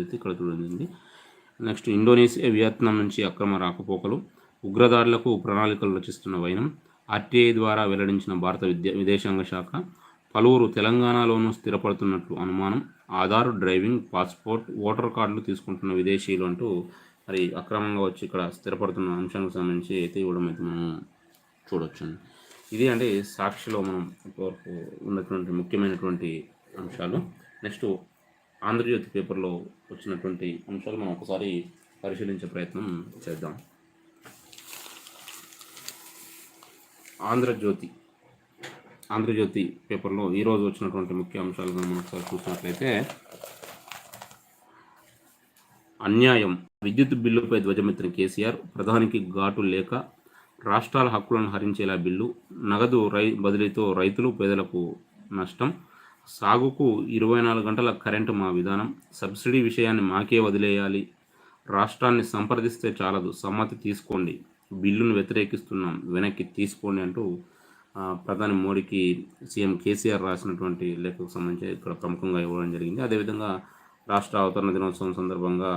అయితే ఇక్కడ చూడండి. నెక్స్ట్ ఇండోనేషియా వియత్నాం నుంచి అక్రమ రాకపోకలు. ఉగ్రదాడులకు ప్రణాళికలు రచిస్తున్న వైనం. RTI ద్వారా వెల్లడించిన భారత విదేశాంగ శాఖ. పలువురు తెలంగాణలోనూ స్థిరపడుతున్నట్లు అనుమానం. ఆధార్, డ్రైవింగ్, పాస్పోర్ట్, ఓటర్ కార్డులు తీసుకుంటున్న విదేశీయులు అంటూ మరి అక్రమంగా వచ్చి ఇక్కడ స్థిరపడుతున్న అంశానికి సంబంధించి అయితే ఇవ్వడం అయితే మనం చూడవచ్చు. ఇది అంటే సాక్షిలో మనం ఇప్పటివరకు ఉన్నటువంటి ముఖ్యమైనటువంటి అంశాలు. నెక్స్ట్ ఆంధ్రజ్యోతి పేపర్లో వచ్చినటువంటి అంశాలు మనం ఒకసారి పరిశీలించే ప్రయత్నం చేద్దాం. ఆంధ్రజ్యోతి పేపర్లో ఈరోజు వచ్చినటువంటి ముఖ్య అంశాలుగా మనం ఒకసారి చూసినట్లయితే అన్యాయం. విద్యుత్ బిల్లుపై ధ్వజమెత్తిన కేసీఆర్. ప్రధానికి ఘాటు లేక. రాష్ట్రాల హక్కులను హరించేలా బిల్లు. నగదు బదిలీతో రైతులు పేదలకు నష్టం. సాగుకు 24 గంటల కరెంటు మా విధానం. సబ్సిడీ విషయాన్ని మాకే వదిలేయాలి. రాష్ట్రాన్ని సంప్రదిస్తే చాలదు, సమ్మతి తీసుకోండి. బిల్లును వ్యతిరేకిస్తున్నాం, వెనక్కి తీసుకోండి అంటూ ప్రధాని మోడీకి సీఎం కేసీఆర్ రాసినటువంటి లేఖకు సంబంధించి ఇక్కడ ప్రముఖంగా ఇవ్వడం జరిగింది. అదేవిధంగా రాష్ట్ర అవతరణ దినోత్సవం సందర్భంగా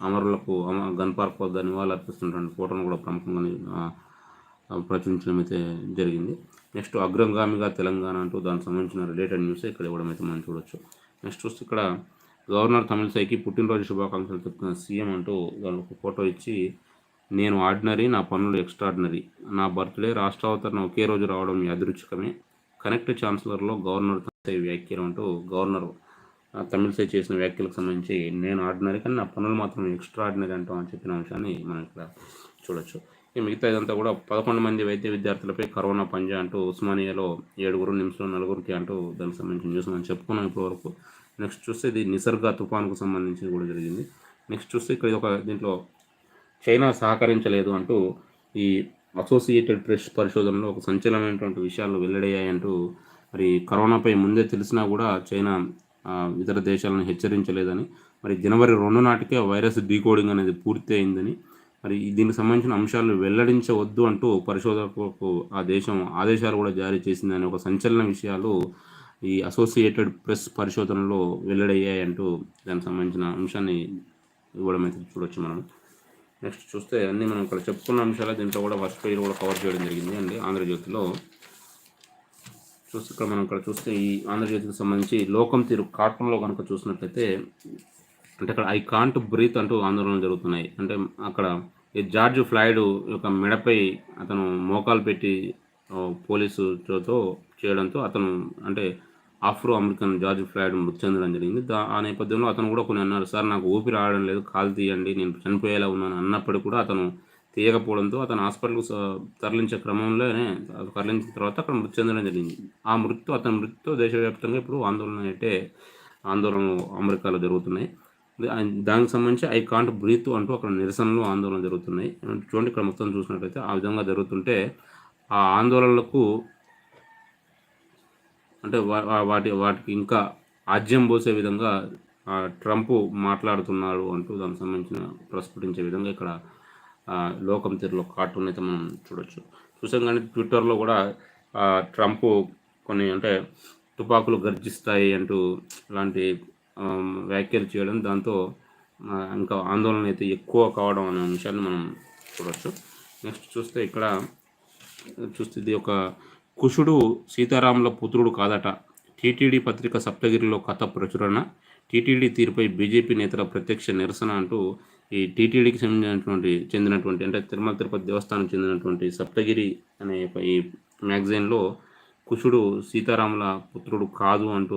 అమరులకు గన్ పార్క్ వద్ద నివాళులు అర్పిస్తున్నటువంటి ఫోటోను కూడా ప్రముఖంగా ప్రచురించడం అయితే జరిగింది. నెక్స్ట్ అగ్రగామిగా తెలంగాణ అంటూ దానికి సంబంధించిన రిలేటెడ్ న్యూస్ ఇక్కడ ఇవ్వడం అయితే మనం చూడొచ్చు. నెక్స్ట్ చూస్తే ఇక్కడ గవర్నర్ తమిళిసైకి పుట్టినరోజు శుభాకాంక్షలు చెప్తున్న సీఎం అంటూ దాని ఒక ఫోటో ఇచ్చి, నేను ఆర్డినరీ, నా పనులు ఎక్స్ట్రాడినరీ, నా బర్త్డే రాష్ట్రావతరణ ఒకే రోజు రావడం యాదృచ్ఛికమే, కనెక్ట్ ఛాన్సలర్లో గవర్నర్ తమిళిసై వ్యాఖ్యలు అంటూ గవర్నర్ తమిళిసై చేసిన వ్యాఖ్యలకు సంబంధించి, నేను ఆర్డినరీ కానీ నా పనులు మాత్రం ఎక్స్ట్రాడినరీ అంటాం అని చెప్పిన అంశాన్ని మనం ఇక్కడ చూడొచ్చు. ఈ మిగతా ఇదంతా కూడా 11 మంది వైద్య విద్యార్థులపై కరోనా పంజా అంటూ ఉస్మానియాలో 7 నిమ్స్లో 4 అంటూ దానికి సంబంధించిన న్యూస్ మనం చెప్పుకున్నాం ఇప్పటివరకు. నెక్స్ట్ చూస్తే ఇది నిసర్గ తుఫాన్కు సంబంధించి కూడా జరిగింది. నెక్స్ట్ చూస్తే ఇక్కడ ఒక దీంట్లో చైనా సహకరించలేదు అంటూ ఈ అసోసియేటెడ్ ప్రెస్ పరిశోధనలో ఒక సంచలనమైనటువంటి విషయాలు వెల్లడయ్యాయంటూ, మరి కరోనాపై ముందే తెలిసినా కూడా చైనా ఇతర దేశాలను హెచ్చరించలేదని, మరి జనవరి 2 నాటికే వైరస్ డీకోడింగ్ అనేది పూర్తి అయిందని, మరి దీనికి సంబంధించిన అంశాలు వెల్లడించవద్దు అంటూ పరిశోధకులకు ఆ దేశం ఆదేశాలు కూడా జారీ చేసిందని ఒక సంచలన విషయాలు ఈ అసోసియేటెడ్ ప్రెస్ పరిశోధనలో వెల్లడయ్యాయంటూ దానికి సంబంధించిన అంశాన్ని ఇవ్వడం అయితే చూడొచ్చు మనం. నెక్స్ట్ చూస్తే అన్నీ మనం ఇక్కడ చెప్పుకున్న అంశాలు దీంట్లో కూడా ఫస్ట్ పేజ్ కూడా కవర్ చేయడం జరిగింది అండి ఆంధ్రజ్యోతిలో. చూస్తే ఇక్కడ మనం ఇక్కడ చూస్తే ఈ ఆంధ్రజ్యోతికి సంబంధించి లోకం తీరు కార్టూన్లో కనుక చూసినట్లయితే, అంటే అక్కడ ఐ కాంట్ బ్రీత్ అంటూ ఆందోళనలు జరుగుతున్నాయి. అంటే అక్కడ ఈ జార్జ్ ఫ్లాయిడ్ యొక్క మెడపై అతను మోకాలు పెట్టి పోలీసుతో చేయడంతో అతను అంటే ఆఫ్రో అమెరికన్ జార్జ్ ఫ్లాయిడ్ మృతి చెందడం జరిగింది. ఆ నేపథ్యంలో అతను కూడా కొన్ని అన్నారు, సార్ నాకు ఊపిరి ఆడడం లేదు, కాలు తీయండి, నేను చనిపోయేలా ఉన్నాను అన్నప్పటికీ కూడా అతను తీయకపోవడంతో అతను హాస్పిటల్కు తరలించే క్రమంలోనే తరలించిన తర్వాత అక్కడ మృతి చెందడం జరిగింది. అతని మృతితో దేశవ్యాప్తంగా ఇప్పుడు ఆందోళనలు అమెరికాలో జరుగుతున్నాయి. దానికి సంబంధించి ఐ కాంట్ బ్రీత్ అంటూ అక్కడ నిరసనలు ఆందోళనలు జరుగుతున్నాయి. చూడండి ఇక్కడ మొత్తం చూసినట్లయితే ఆ విధంగా జరుగుతుంటే ఆ ఆందోళనలకు అంటే వాటికి ఇంకా ఆజ్యం పోసే విధంగా ట్రంప్ మాట్లాడుతున్నాడు అంటూ దానికి సంబంధించిన ప్రస్ఫుటించే విధంగా ఇక్కడ లోకం తీరులో కార్టూన్ అయితే మనం చూసాం. కానీ ట్విట్టర్లో కూడా ట్రంప్ కొన్ని అంటే తుపాకులు గర్జిస్తాయి అంటూ ఇలాంటి వ్యాఖ్యలు చేయడం, దాంతో ఇంకా ఆందోళన అయితే ఎక్కువ కావడం అనే అంశాన్ని మనం చూడొచ్చు. నెక్స్ట్ చూస్తే ఇక్కడ చూస్తే ఇది ఒక కుషుడు సీతారాముల పుత్రుడు కాదట, టీటీడీ పత్రిక సప్తగిరిలో కథ ప్రచురణ, టీటీడీ తీరుపై బీజేపీ నేతల ప్రత్యక్ష నిరసన అంటూ ఈ టీటీడీకి చెందినటువంటి అంటే తిరుమల తిరుపతి దేవస్థానం చెందినటువంటి సప్తగిరి అనే ఈ మ్యాగజైన్లో కుషుడు సీతారాముల పుత్రుడు కాదు అంటూ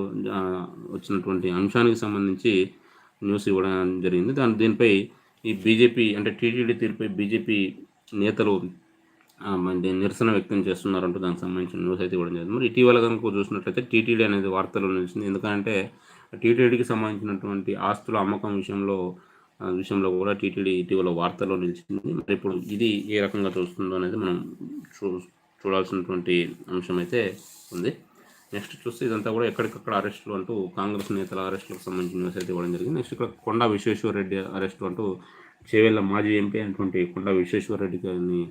వచ్చినటువంటి అంశానికి సంబంధించి న్యూస్ ఇవ్వడం జరిగింది. దీనిపై ఈ బీజేపీ అంటే టీటీడీ తీరుపై బీజేపీ నేతలు నిరసన వ్యక్తం చేస్తున్నారంటూ దానికి సంబంధించిన న్యూస్ అయితే ఇవ్వడం జరిగింది. మరి ఇటీవల కనుక చూసినట్లయితే టీటీడీ అనేది వార్తల్లో నిలిచింది. ఎందుకంటే టీటీడీకి సంబంధించినటువంటి ఆస్తుల అమ్మకం విషయంలో కూడా టీటీడీ ఇటీవల వార్తల్లో నిలిచింది. మరి ఇప్పుడు ఇది ఏ రకంగా చూస్తుందో అనేది మనం చూడాల్సినటువంటి అంశం అయితే ఉంది. నెక్స్ట్ చూస్తే ఇదంతా కూడా ఎక్కడికక్కడ అరెస్టులు అంటూ కాంగ్రెస్ నేతల అరెస్టులకు సంబంధించిన న్యూస్ అయితే ఇవ్వడం జరిగింది. నెక్స్ట్ ఇక్కడ కొండా విశ్వేశ్వరరెడ్డి అరెస్టు అంటూ చేవెళ్ళ మాజీ ఎంపీ అయినటువంటి కొండా విశ్వేశ్వరరెడ్డి గారిని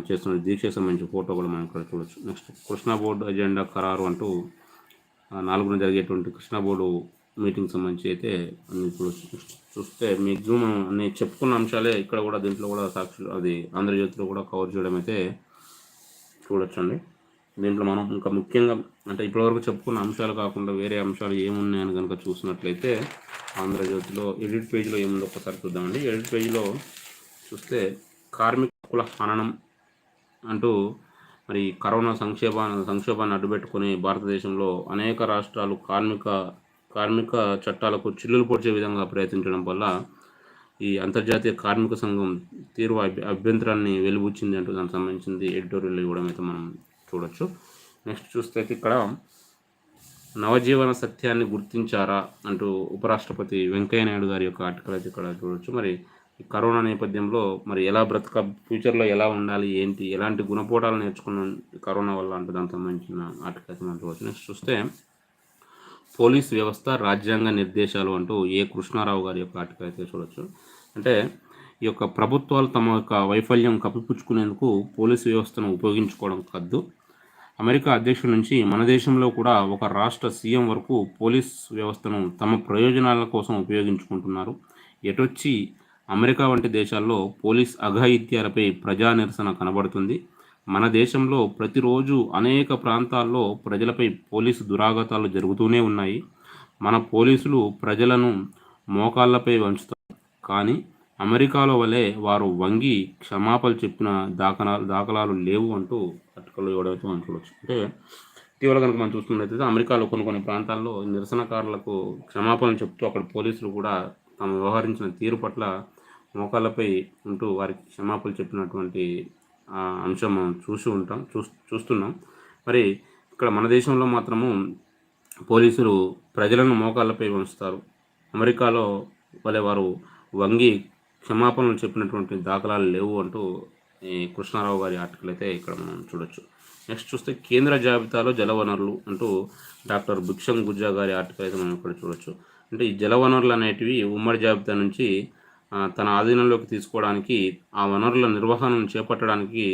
చేస్తున్న దీక్షకు సంబంధించిన ఫోటో కూడా మనం ఇక్కడ చూడొచ్చు. నెక్స్ట్ కృష్ణా బోర్డు ఎజెండా ఖరారు అంటూ 4న జరిగేటువంటి కృష్ణా బోర్డు మీటింగ్ సంబంధించి అయితే అన్ని చూస్తే మ్యాక్సిమం అన్ని చెప్పుకున్న అంశాలే ఇక్కడ కూడా దీంట్లో కూడా అది ఆంధ్రజ్యోతిలో కూడా కవర్ చేయడం అయితే చూడొచ్చండి. దీంట్లో మనం ఇంకా ముఖ్యంగా అంటే ఇప్పటివరకు చెప్పుకున్న అంశాలు కాకుండా వేరే అంశాలు ఏమున్నాయని కనుక చూసినట్లయితే ఆంధ్రజ్యోతిలో ఎడిట్ పేజీలో ఏముందో ఒకసారి చూద్దామండి. ఎడిట్ పేజీలో చూస్తే కార్మికుల హననం అంటూ మరి కరోనా సంక్షోభాన్ని అడ్డుపెట్టుకుని భారతదేశంలో అనేక రాష్ట్రాలు కార్మిక చట్టాలకు చిల్లులు పొడిచే విధంగా ప్రయత్నించడం వల్ల ఈ అంతర్జాతీయ కార్మిక సంఘం తీవ్ర అభ్యంతరాన్ని వెలుబుచ్చింది అంటూ దానికి సంబంధించింది ఎడిటోరియల్ ఇవ్వడం అయితే మనం చూడొచ్చు. నెక్స్ట్ చూస్తే ఇక్కడ నవజీవన సత్యాన్ని గుర్తించారా అంటూ ఉపరాష్ట్రపతి వెంకయ్య నాయుడు గారి యొక్క ఆర్టికల్ అయితే ఇక్కడ చూడొచ్చు. మరి కరోనా నేపథ్యంలో మరి ఎలా ఫ్యూచర్లో ఎలా ఉండాలి, ఏంటి, ఎలాంటి గుణపోటాలు నేర్చుకున్నాం కరోనా వల్ల అంటూ దానికి సంబంధించిన ఆర్టికల్ అయితే మనం చూడవచ్చు. నెక్స్ట్ చూస్తే పోలీస్ వ్యవస్థ రాజ్యాంగ నిర్దేశాలు అంటూ ఏ కృష్ణారావు గారి యొక్క ఆర్టికల్ అయితే చూడవచ్చు. అంటే ఈ యొక్క ప్రభుత్వాలు తమ యొక్క వైఫల్యం కప్పిపుచ్చుకునేందుకు పోలీసు వ్యవస్థను ఉపయోగించుకోవడం కాదు, అమెరికా అధ్యక్షుడి నుంచి మన దేశంలో కూడా ఒక రాష్ట్ర సీఎం వరకు పోలీస్ వ్యవస్థను తమ ప్రయోజనాల కోసం ఉపయోగించుకుంటున్నారు. ఎటొచ్చి అమెరికా వంటి దేశాల్లో పోలీస్ అఘాయిత్యాలపై ప్రజా నిరసన కనబడుతుంది. మన దేశంలో ప్రతిరోజు అనేక ప్రాంతాల్లో ప్రజలపై పోలీసు దురాఘాతాలు జరుగుతూనే ఉన్నాయి. మన పోలీసులు ప్రజలను మోకాళ్ళపై వంచుతారు. కానీ అమెరికాలో వలె వారు వంగి క్షమాపణలు చెప్పిన దాఖలాలు లేవు అంటూ ఆర్టికల్లో ఇవ్వడం మనం చూడవచ్చు. అంటే ఇటీవల కనుక మనం చూస్తున్నట్లయితే అమెరికాలో కొన్ని ప్రాంతాల్లో నిరసనకారులకు క్షమాపణలు చెప్తూ అక్కడ పోలీసులు కూడా తాము వ్యవహరించిన తీరు పట్ల మోకాళ్ళపై ఉంటూ వారికి క్షమాపణలు చెప్పినటువంటి అంశం మనం చూస్తున్నాం. మరి ఇక్కడ మన దేశంలో మాత్రము పోలీసులు ప్రజలను మోకాళ్ళపై ఉంచుతారు. అమెరికాలో వలె వారు వంగి క్షమాపణలు చెప్పినటువంటి దాఖలాలు లేవు అంటూ ఈ కృష్ణారావు గారి ఆర్టికల్ అయితే ఇక్కడ మనం చూడొచ్చు. నెక్స్ట్ చూస్తే కేంద్ర జాబితాలో జలవనరులు అంటూ డాక్టర్ భిక్షం గుజ్జా గారి ఆర్టికల్ అయితే మనం ఇక్కడ చూడొచ్చు. అంటే ఈ జలవనరులు అనేటివి ఉమ్మడి జాబితా నుంచి తన ఆధీనంలోకి తీసుకోవడానికి, ఆ వనరుల నిర్వహణను చేపట్టడానికి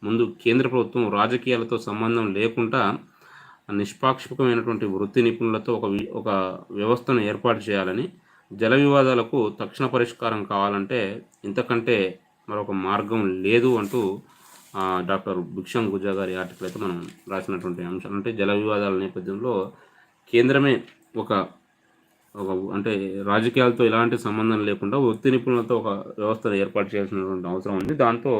ముందు కేంద్ర ప్రభుత్వం రాజకీయాలతో సంబంధం లేకుండా నిష్పాక్షికమైనటువంటి వృత్తి నిపుణులతో ఒక వ్యవస్థను ఏర్పాటు చేయాలని, జల వివాదాలకు తక్షణ పరిష్కారం కావాలంటే ఇంతకంటే మరొక మార్గం లేదు అంటూ డాక్టర్ భిక్షం గుజ్జా గారి ఆర్టికల్ అయితే మనం రాసినటువంటి అంశాలు. అంటే జల వివాదాల నేపథ్యంలో కేంద్రమే ఒక అంటే రాజకీయాలతో ఎలాంటి సంబంధం లేకుండా వృత్తి నిపుణులతో ఒక వ్యవస్థను ఏర్పాటు చేయాల్సినటువంటి అవసరం ఉంది. దాంతో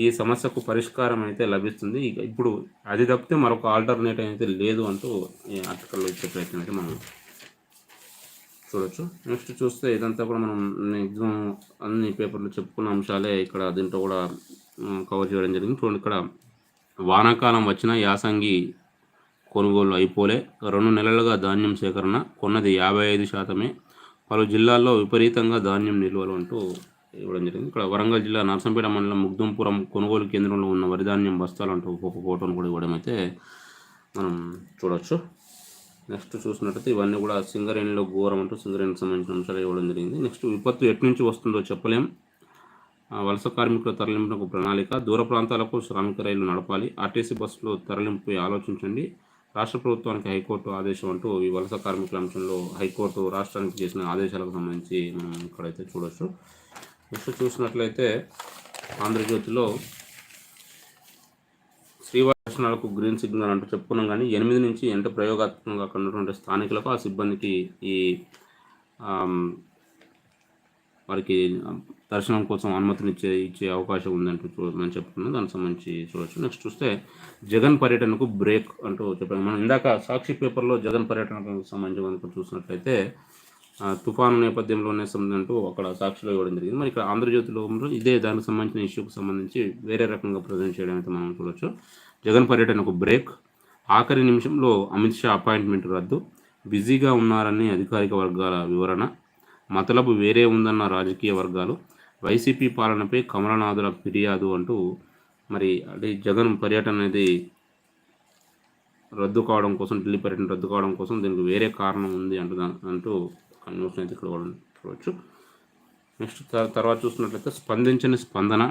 ఈ సమస్యకు పరిష్కారం అయితే లభిస్తుంది. ఇప్పుడు అది తప్పితే మరొక ఆల్టర్నేటివ్ అయితే లేదు అంటూ ఈ ఆర్టికల్లో ఇచ్చే ప్రయత్నం అయితే మనం చూడొచ్చు. నెక్స్ట్ చూస్తే ఇదంతా కూడా మనం ఎగ్జామ్ అన్ని పేపర్లు చెప్పుకున్న అంశాలే ఇక్కడ దీంట్లో కూడా కవర్ చేయడం జరిగింది. చూడండి, ఇక్కడ వానాకాలం వచ్చిన యాసంగి కొనుగోలు అయిపోలే, 2 నెలలుగా ధాన్యం సేకరణ, కొన్నది 55%. పలు జిల్లాల్లో విపరీతంగా ధాన్యం నిల్వలు అంటూ ఇవ్వడం జరిగింది. ఇక్కడ వరంగల్ జిల్లా నర్సంపేట మండలం ముగ్దుంపురం కొనుగోలు కేంద్రంలో ఉన్న వరి ధాన్యం బస్తాలు అంటూ ఒక్కొక్క ఫోటోను కూడా ఇవ్వడం అయితే మనం చూడవచ్చు. నెక్స్ట్ చూసినట్టయితే ఇవన్నీ కూడా సింగరేణిలో ఘోరం అంటూ సింగరేణికి సంబంధించిన అంశాలు ఇవ్వడం జరిగింది. నెక్స్ట్ విపత్తు ఎటు నుంచి వస్తుందో చెప్పలేం, వలస కార్మికుల తరలింపునకు ప్రణాళిక, దూర ప్రాంతాలకు శ్రామిక రైలు నడపాలి, ఆర్టీసీ బస్సులో తరలింపు ఆలోచించండి, రాష్ట్ర ప్రభుత్వానికి హైకోర్టు ఆదేశం అంటూ ఈ వలస కార్మికుల అంశంలో హైకోర్టు రాష్ట్రానికి చేసిన ఆదేశాలకు సంబంధించి మనం ఇక్కడైతే చూడవచ్చు. నెక్స్ట్ చూసినట్లయితే ఆంధ్రజ్యోతిలో శ్రీవారి దర్శనాలకు గ్రీన్ సిగ్నల్ అంటూ చెప్పుకున్నాం. కానీ 8 నుంచి అంటే ప్రయోగాత్మకంగా అక్కడ ఉన్నటువంటి స్థానికులకు ఆ సిబ్బందికి ఈ వారికి దర్శనం కోసం అనుమతిని ఇచ్చే అవకాశం ఉందంటూ మనం చెప్పుకున్నాం. దానికి సంబంధించి చూడవచ్చు. నెక్స్ట్ చూస్తే జగన్ పర్యటనకు బ్రేక్ అంటూ చెప్పాము. మనం ఇందాక సాక్షి పేపర్లో జగన్ పర్యటనకు సంబంధించి మనకు చూసినట్లయితే తుఫాను నేపథ్యంలోనే అంటూ అక్కడ సాక్షిలో ఇవ్వడం జరిగింది. మరి ఇక్కడ ఆంధ్రజ్యోతిలో ఇదే దానికి సంబంధించిన ఇష్యూకి సంబంధించి వేరే రకంగా ప్రజెంట్ చేయడం అయితే మనం చూడవచ్చు. జగన్ పర్యటనకు బ్రేక్, ఆఖరి నిమిషంలో అమిత్ షా అపాయింట్మెంట్ రద్దు, బిజీగా ఉన్నారని అధికారిక వర్గాల వివరణ, మతలబు వేరే ఉందన్న రాజకీయ వర్గాలు, వైసీపీ పాలనపై కమలనాథుల ఫిర్యాదు అంటూ మరి అంటే జగన్ పర్యటన అనేది రద్దు కావడం కోసం, ఢిల్లీ పర్యటన రద్దు కావడం కోసం దీనికి వేరే కారణం ఉంది అంటూ న్యూస్ అయితే ఇక్కడ చూడవచ్చు. నెక్స్ట్ తర్వాత చూసినట్లయితే స్పందించని స్పందన,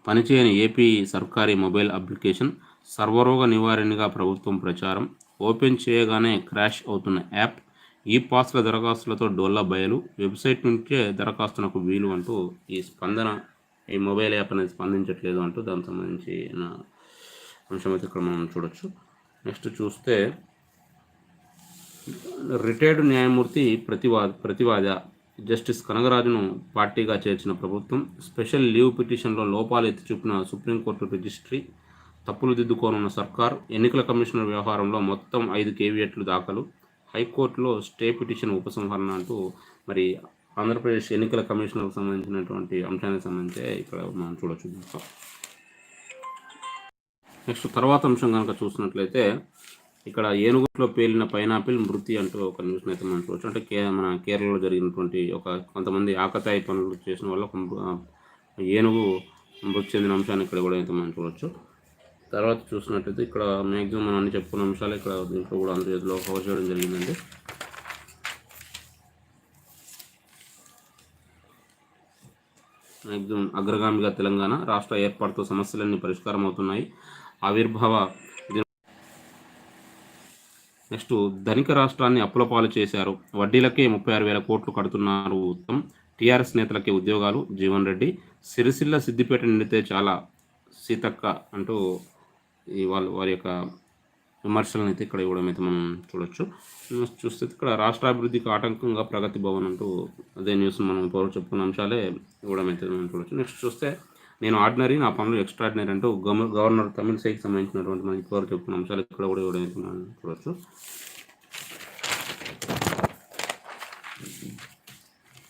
పనిచేయని ఏపీ సర్కారీ మొబైల్ అప్లికేషన్, సర్వరోగ నివారణగా ప్రభుత్వం ప్రచారం, ఓపెన్ చేయగానే క్రాష్ అవుతున్న యాప్, ఈ పాస్ల దరఖాస్తులతో డోల్లా బయలు, వెబ్సైట్ నుంచే దరఖాస్తునకు వీలు అంటూ ఈ స్పందన ఈ మొబైల్ యాప్ అనేది స్పందించట్లేదు అంటూ దానికి సంబంధించిన అంశం అయితే ఇక్కడ మనం చూడొచ్చు. నెక్స్ట్ చూస్తే రిటైర్డ్ న్యాయమూర్తి ప్రతివాద జస్టిస్ కనగరాజును పార్టీగా చేర్చిన ప్రభుత్వం, స్పెషల్ లీవ్ పిటిషన్లో లోపాలు ఎత్తి చూపిన సుప్రీంకోర్టు రిజిస్ట్రీ, తప్పులు దిద్దుకోనున్న సర్కార్, ఎన్నికల కమిషనర్ వ్యవహారంలో మొత్తం 5 కేవియట్లు దాఖలు, హైకోర్టులో స్టే పిటిషన్ ఉపసంహరణ అంటూ మరి ఆంధ్రప్రదేశ్ ఎన్నికల కమిషనర్కు సంబంధించినటువంటి అంశానికి సంబంధించి ఇక్కడ మనం చూడవచ్చు. నెక్స్ట్ తర్వాత అంశం కనుక చూసినట్లయితే ఇక్కడ ఏనుగులో పేలిన పైనాపిల్ మృతి అంటూ ఒక న్యూస్ని అయితే మనం చూడవచ్చు. అంటే మన కేరళలో జరిగినటువంటి కొంతమంది ఆకతాయి పనులు చేసిన వల్ల ఏనుగు మృతి చెందిన అంశాన్ని ఇక్కడ కూడా అయితే మనం చూడవచ్చు. తర్వాత చూసినట్లయితే ఇక్కడ మ్యాక్సిమం మనం అన్ని చెప్పుకున్న అంశాలు ఇక్కడ దీంట్లో కూడా ఆంధ్రజ్యోతిలో కవర్ చేయడం జరిగిందండి. మ్యాక్సిమం అగ్రగామిగా తెలంగాణ, రాష్ట్ర ఏర్పాటుతో సమస్యలన్నీ పరిష్కారం అవుతున్నాయి, ఆవిర్భావ. నెక్స్ట్ ధనిక రాష్ట్రాన్ని అప్పుల పాలు చేశారు, వడ్డీలకే 36,000 కోట్లు కడుతున్నారు ఉత్తమ్, టీఆర్ఎస్ నేతలకే ఉద్యోగాలు, జీవన్ రెడ్డి, సిరిసిల్ల సిద్దిపేట నిండితే చాలా సీతక్క అంటూ వారి యొక్క విమర్శలను అయితే ఇక్కడ ఇవ్వడం అయితే మనం చూడొచ్చు. చూస్తే ఇక్కడ రాష్ట్ర అభివృద్ధికి ఆటంకంగా ప్రగతి భవన్ అంటూ అదే న్యూస్ మనం ఇప్పుడు చెప్పుకున్న అంశాలే ఇవ్వడం అయితే మనం చూడొచ్చు. నెక్స్ట్ చూస్తే నేను ఆర్డినరీ, నా పనులు ఎక్స్ట్రాడినరీ అంటూ గవర్నర్ తమిళసైకి సంబంధించినటువంటి మనం ఇప్పుడు చెప్పుకున్న అంశాలు ఇక్కడ కూడా ఇవ్వడం అయితే మనం చూడొచ్చు.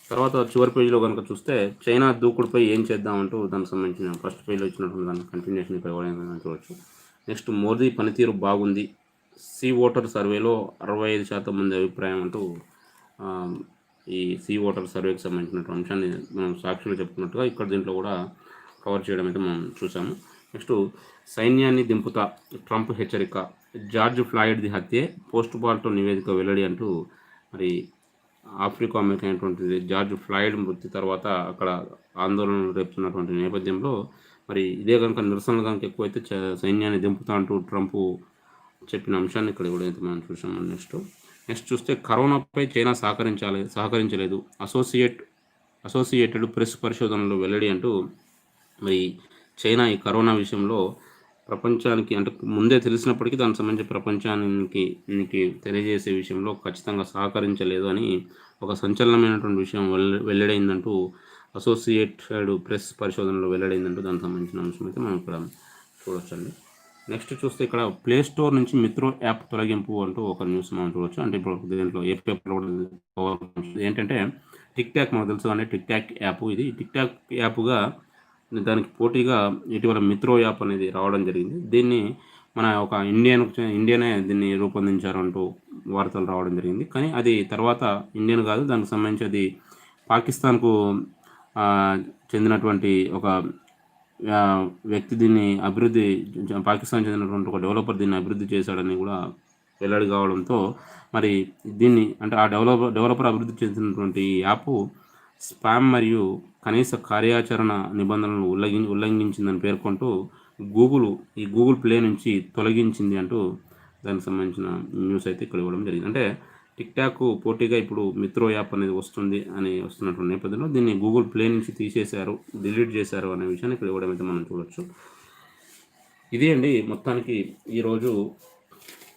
తర్వాత చివరి పేజీలో కనుక చూస్తే చైనా దూకుడుపై ఏం చేద్దామంటూ దానికి సంబంధించిన ఫస్ట్ పేజీలో ఇచ్చినటువంటి దాని కంటిన్యూషన్ ఇక్కడ ఇవ్వడం చూడవచ్చు. నెక్స్ట్ మోదీ పనితీరు బాగుంది, సీ ఓటర్ సర్వేలో 65% మంది అభిప్రాయం అంటూ ఈ సీ ఓటర్ సర్వేకి సంబంధించినటువంటి అంశాన్ని మనం సాక్షులు చెప్పుకున్నట్టుగా ఇక్కడ దీంట్లో కూడా కవర్ చేయడం అయితే మనం చూసాము. నెక్స్ట్ సైన్యాన్ని దింపుతా ట్రంప్ హెచ్చరిక, జార్జ్ ఫ్లాయిడ్ది హత్యే పోస్ట్ మార్టం నివేదిక వెల్లడి అంటూ మరి ఆఫ్రికా అమెరికా అయినటువంటి జార్జ్ ఫ్లాయిడ్ మృతి తర్వాత అక్కడ ఆందోళనలు రేపుతున్నటువంటి నేపథ్యంలో మరి ఇదే కనుక నిరసనలు కనుక ఎక్కువైతే సైన్యాన్ని దింపుతా అంటూ ట్రంప్ చెప్పిన అంశాన్ని ఇక్కడ కూడా అయితే మనం చూసాము. నెక్స్ట్ చూస్తే కరోనాపై చైనా సహకరించలేదు, అసోసియేటెడ్ ప్రెస్ పరిశోధనలో వెల్లడి అంటూ మరి చైనా ఈ కరోనా విషయంలో ప్రపంచానికి అంటే ముందే తెలిసినప్పటికీ దానికి సంబంధించి ప్రపంచానికి తెలియజేసే విషయంలో ఖచ్చితంగా సహకరించలేదు అని ఒక సంచలనమైనటువంటి విషయం వెల్లడైందంటూ అసోసియేటెడ్ ప్రెస్ పరిశోధనలో వెల్లడైందంటూ దానికి సంబంధించిన అంశం అయితే మనం ఇక్కడ చూడొచ్చండి. నెక్స్ట్ చూస్తే ఇక్కడ ప్లే స్టోర్ నుంచి మిత్రో యాప్ తొలగింపు అంటూ ఒక న్యూస్ మనం చూడవచ్చు. అంటే ఇప్పుడు దీంట్లో ఏ పేపర్లో కూడా ఏంటంటే టిక్ టాక్ మనకు తెలుసు కానీ టిక్ టాక్ యాప్, ఇది టిక్ టాక్ యాప్గా దానికి పోటీగా ఇటీవల మిత్రో యాప్ అనేది రావడం జరిగింది. దీన్ని మన ఒక ఇండియనే దీన్ని రూపొందించారంటూ వార్తలు రావడం జరిగింది. కానీ అది తర్వాత ఇండియన్ కాదు, దానికి సంబంధించి అది పాకిస్తాన్కు చెందినటువంటి ఒక వ్యక్తి దీన్ని పాకిస్తాన్ చెందినటువంటి ఒక డెవలపర్ దీన్ని అభివృద్ధి చేశాడని కూడా వెల్లడి కావడంతో మరి దీన్ని అంటే ఆ డెవలపర్ అభివృద్ధి చేసినటువంటి ఈ యాప్ స్పామ్ మరియు కనీస కార్యాచరణ నిబంధనలను ఉల్లంఘించిందని పేర్కొంటూ గూగుల్ ప్లే నుంచి తొలగించింది అంటూ దానికి సంబంధించిన న్యూస్ అయితే ఇక్కడ ఇవ్వడం జరిగింది. అంటే టిక్ టాక్ పోటీగా ఇప్పుడు మిత్రో యాప్ అనేది వస్తున్నటువంటి నేపథ్యంలో దీన్ని గూగుల్ ప్లే నుంచి తీసేశారు, డిలీట్ చేశారు అనే విషయాన్ని ఇక్కడ ఇవ్వడం అయితే మనం చూడొచ్చు. ఇదే అండి మొత్తానికి ఈరోజు